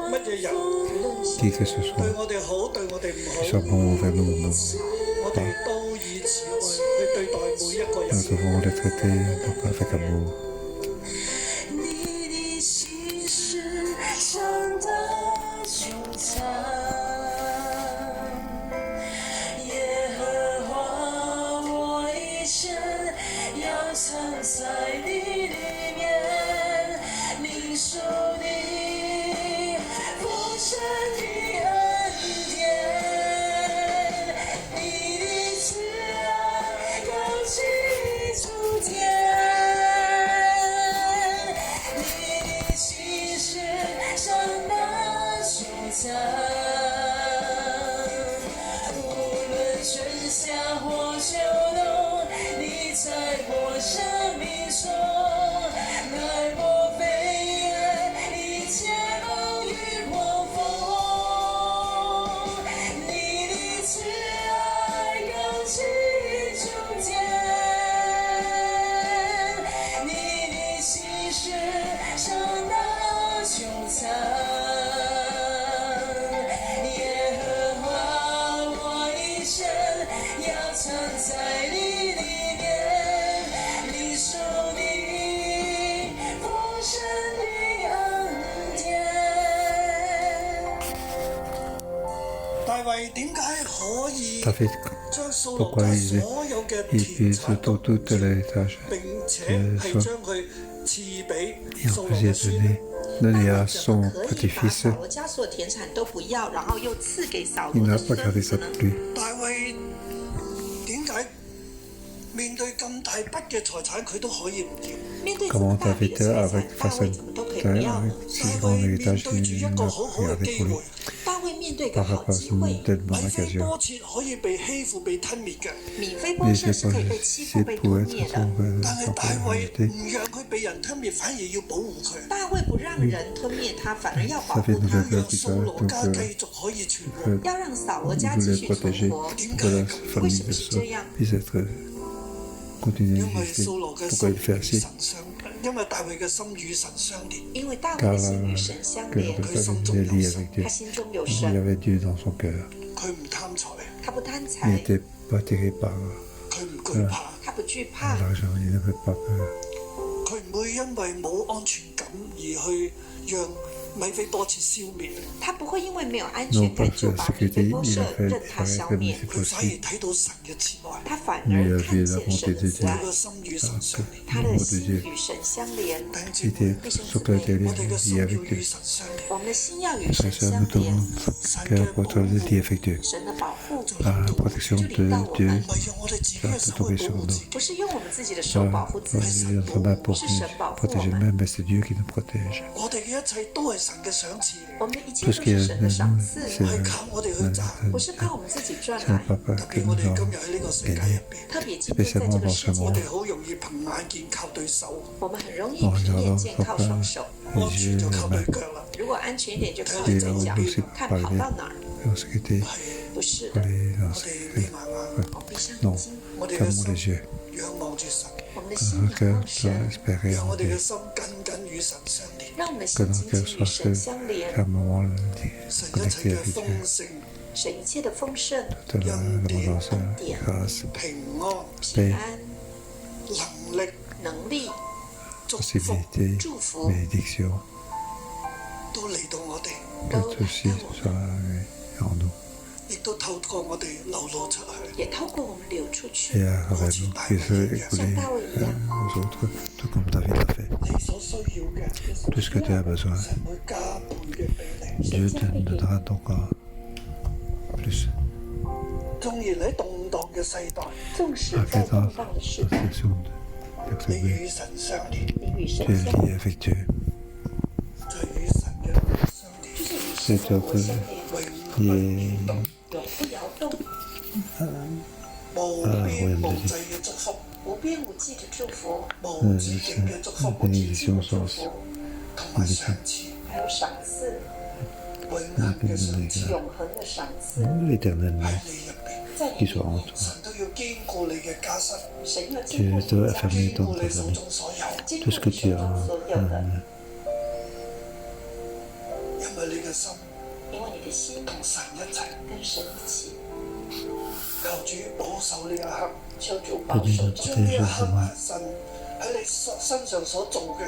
乜嘢人對我哋好，對我哋唔好，我哋都以慈愛去對待每一個人。 在你里面，衛點解可以 David, 將掃羅 pourquoi 家 il 所有嘅 il 田 put 產都 toutes les tâches 並且係將佢賜俾 et 掃 en 羅 plus il 嘅 a 孫？ donné à 怎 son 么可以把 petit-fils. 扫罗家所有田产都不要，然后又赐给扫 Il 罗 n'a 的 pas 孙 gardé 子 ça 呢？ pour lui. 大衛點解面對咁大筆嘅財產佢都可以唔要？面对这 Comment 么大笔 David 的财 avec 产，大 face 卫怎么都可以不要呢？ avec si grand héritage, 對住一 il 個 n'a 好好 pas 嘅 gardé 機 pour lui. 會，大卫面对个 Par 好 rapport à 机會， une telle bonne 米非 occasion. 波切可以被欺負、被吞滅嘅，米非波 Mais 设 c'est 是 pas 可以被欺负、 c'est 被 pour 吞 être 灭的。 但係 sans 大衛 propriété. 唔讓佢被人吞滅，反而要保護佢。大卫不让人吞灭他，反而要保 Ça fait 护 une 他， nouvelle 讓 qui 掃羅 donc 家繼續可以存活。il 要让扫罗家 voulait 继续存 protéger 活。 de la 为 famille 什 de 么是这 Saul. 样？ Puis être continuer 因 à 為 exister. 掃羅嘅 Pourquoi 心 il fait 與 ainsi? 神相，因為大衛嘅心與神相連，因为大卫 Car 的心与神相 que 连， le peuple est lié avec Dieu. 他心中有 Il 神， avait Dieu dans son cœur. 佢唔貪財，他不贪 Il 财， n'était pas attiré par 佢唔懼怕，他不惧怕， l'argent. Il n'avait pas peur. 佢唔會因為冇安全感而去讓米非波切消滅，他不会因为没有安 Non 全 pas 感就 que 把 ce 米 qu'il 非 dit, 波 il 设 a fait 任他 paraît 消 comme 灭， c'est 佢反而 possible. 睇到神嘅慈愛，他反 Mais 而 il a 看 vu 见 la 神 bonté 的 de 慈 Dieu. 爱佢，個心與神相連。他的心与神相连。弟兄姊 C'était 妹，弟兄 ce 姊 que 妹， était 我哋嘅心 lié 要 avec 與 Dieu. 神相連。我们的心要与 Frères 神 et sœurs, 相 nous 连， devons cœur pour être lié avec Dieu. 神的保护 Par la protection 就临到 de 我 Dieu, 们唔，係用我哋自己嘅 va 手 tomber 去 sur 保護自 nous. 己，不是用我们自己的手保護自 Pas 己， notre main pour 是神保護我 protéger 們。 nous-mêmes, mais c'est Dieu qui nous protège. 我哋嘅一切都係神嘅賞賜，我們的一切 Tout 都 ce qui 是 est 神的賞賜， c'est 係靠我哋去賺。不是靠我們自己賺 c'est 來 le。papa 特 que 別我 nous 哋今 avons 日喺呢個世界入 gagné. 邊，特別今天在這個世界，我哋好容易憑眼見靠對手，我們很容易憑眼見靠雙手。安全就靠對腳啦。如果安全一點，就靠對腳，看跑到哪兒。 En sécurité, 不是 pour 的， aller dans 我 ce 哋 qui 眯埋眼，我閉上 Non, 眼睛，我哋嘅 fermons les 心 yeux. 仰望住神，我們的 Que 心 notre 仰 cœur 望 soit 神， espéré 讓 en 我哋嘅 Dieu. 心緊緊與神相連。讓我們的 Que 心 notre 緊 cœur 緊與 soit 神相連。 fermement 神一 connecté 切嘅 avec 豐 Dieu. 盛、神一切的豐盛、 Toute l'abondance, grâce, 平安、平安、能力、能力、祝福 possibilité, 祝福 bénédiction, 都嚟到我哋， que tout ceci soit en nous. 亦都透過我哋流露出去。也透過我們流出 Et 去， à travers nous, que ce écoulé aux autres, tout comme David l'a fait. 你所需要嘅， Tout ce que tu as besoin, 神會加倍嘅俾你。 Dieu te donnera encore plus. 縱然喺動盪嘅世代，縱使 À 在 quelle 動 heure 盪的時 cette 代， section 你 d'accepter 與神相連，你與 Tu 神 es 相 lié 連， avec Dieu. 就與神嘅靈相連，就是與 C'est 神的 toi 活相 qui 連， est 永不搖動，無邊無際嘅祝福，無邊無際的祝福，無止境嘅祝福， bénédiction 祝 sans 福，同埋賞賜，還有賞賜，永恆嘅賞賜永恆的賞賜 l'éternellement 喺你入邊。在 qui 你 soit 裡 en 面， toi. 神都要堅固你嘅家室，神要 Tu 堅固你 dois 的家， affirmer 堅 dans 固 ta 你手 famille 中所有，堅 tout 固 ce que 你 tu 手 as. 中所有的， 因為你嘅心因為你的心同神一齊。跟神一起，求主保守呢一刻，求主保守這將呢一刻，刻神喺你身上所做嘅，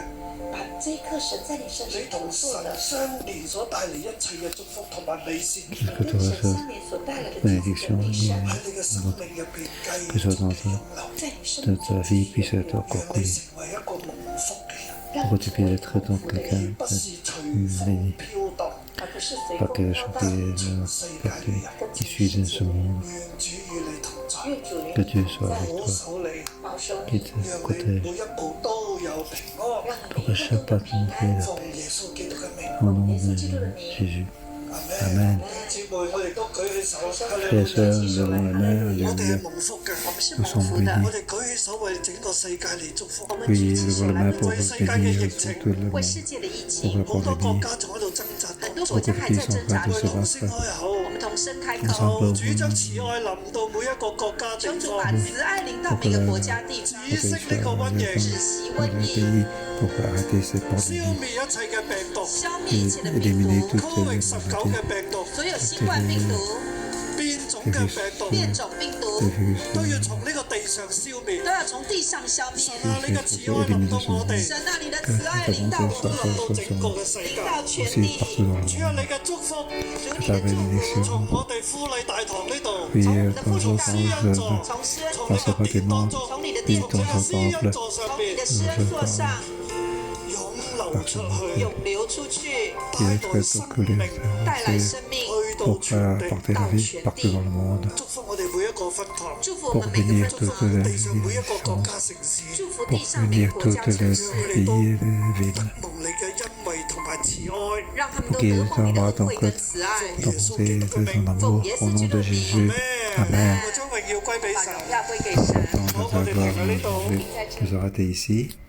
把這一刻神在你身上你同所做的，神相連所帶嚟一切嘅祝福同埋美善， Que 跟 tu 神 reçois 相連所帶來的自己的 bénédiction 美善，喺你嘅生命入邊繼 que ce 續 soit dans 嘅 ta, 湧流，在你生 de 命 ta 中 vie puisse être 讓 encore 你 plus. 成為一個蒙福嘅人，讓 Pour 你 que tu 成為 puisses être dans 蒙福的人， quelqu'un 不是隨風飄蕩，而不是隨 pas 風 quelque 飄 chose 蕩。 qui est issu de ce monde. 願主與你同在，願主與 Que 你 Dieu 同 soit 在， avec 保 toi, 守你，保守 qui 你， te 讓你 protège. 每一步都有平安。讓你 Pour 每 que 一 chaque 步都 pas 平 qu'on fait 安。 là, 奉耶穌基督嘅名， au nom de 耶穌基督的名， Jésus. 阿 Amen. 姊妹，我哋都舉起手，哈利 Frères 路 et 亞 sœurs, nous avons la main, 我哋係 alléluia. 蒙福嘅，我們是 Nous 蒙 sommes 福的， bénis. 我哋舉起手為整個世界嚟祝福。我們 Oui, 舉起 levons 手 la 來 main 為 pour 這個世界 bénir 疫 sur 情 tout le 為 monde. 世界的疫 Pour 情， le 好多國 prévenir. 家仲喺度掙扎當 很多 中， 國家還在掙扎 Beaucoup de 為 pays 同 sont 聲 en train 開口我，們同聲開 Nous 口， sommes 主將慈愛臨到每一個國家地求主把方，慈愛臨到每個國家地方， 止息呢個瘟疫，止息瘟 les 疫， pays pour arrêter cette 消 pandémie 滅一切嘅病毒，消滅一切的病 éliminer 毒， toutes les COVID-19 嘅 maladies, 病毒，所有新冠病毒、變種嘅病毒，變種病毒 les virus, 都要從呢個地上消滅。都要要從地上消滅。神啊，你嘅慈愛臨到我哋，神啊，你的慈愛臨到我們，臨到整個嘅世界，臨到全地。主啊，你嘅祝福從我哋富麗大堂呢度，從你的施恩座，從施恩從你嘅殿當中，從你的殿中，施恩座上邊，從你的施恩座上湧流出去，湧流出去，帶來生命，去到全地，祝福我哋每一個分堂，祝福我們每個分堂，地上每一個國家城市，祝福地上每個國家城市，蒙你嘅恩惠同埋慈愛，讓他們都得蒙你的恩惠跟慈愛。奉耶穌基督嘅名，奉耶穌基督的名，阿門。我將榮耀歸俾神，把榮耀歸給神。好，我哋停喺呢度。Vous arrêtez ici.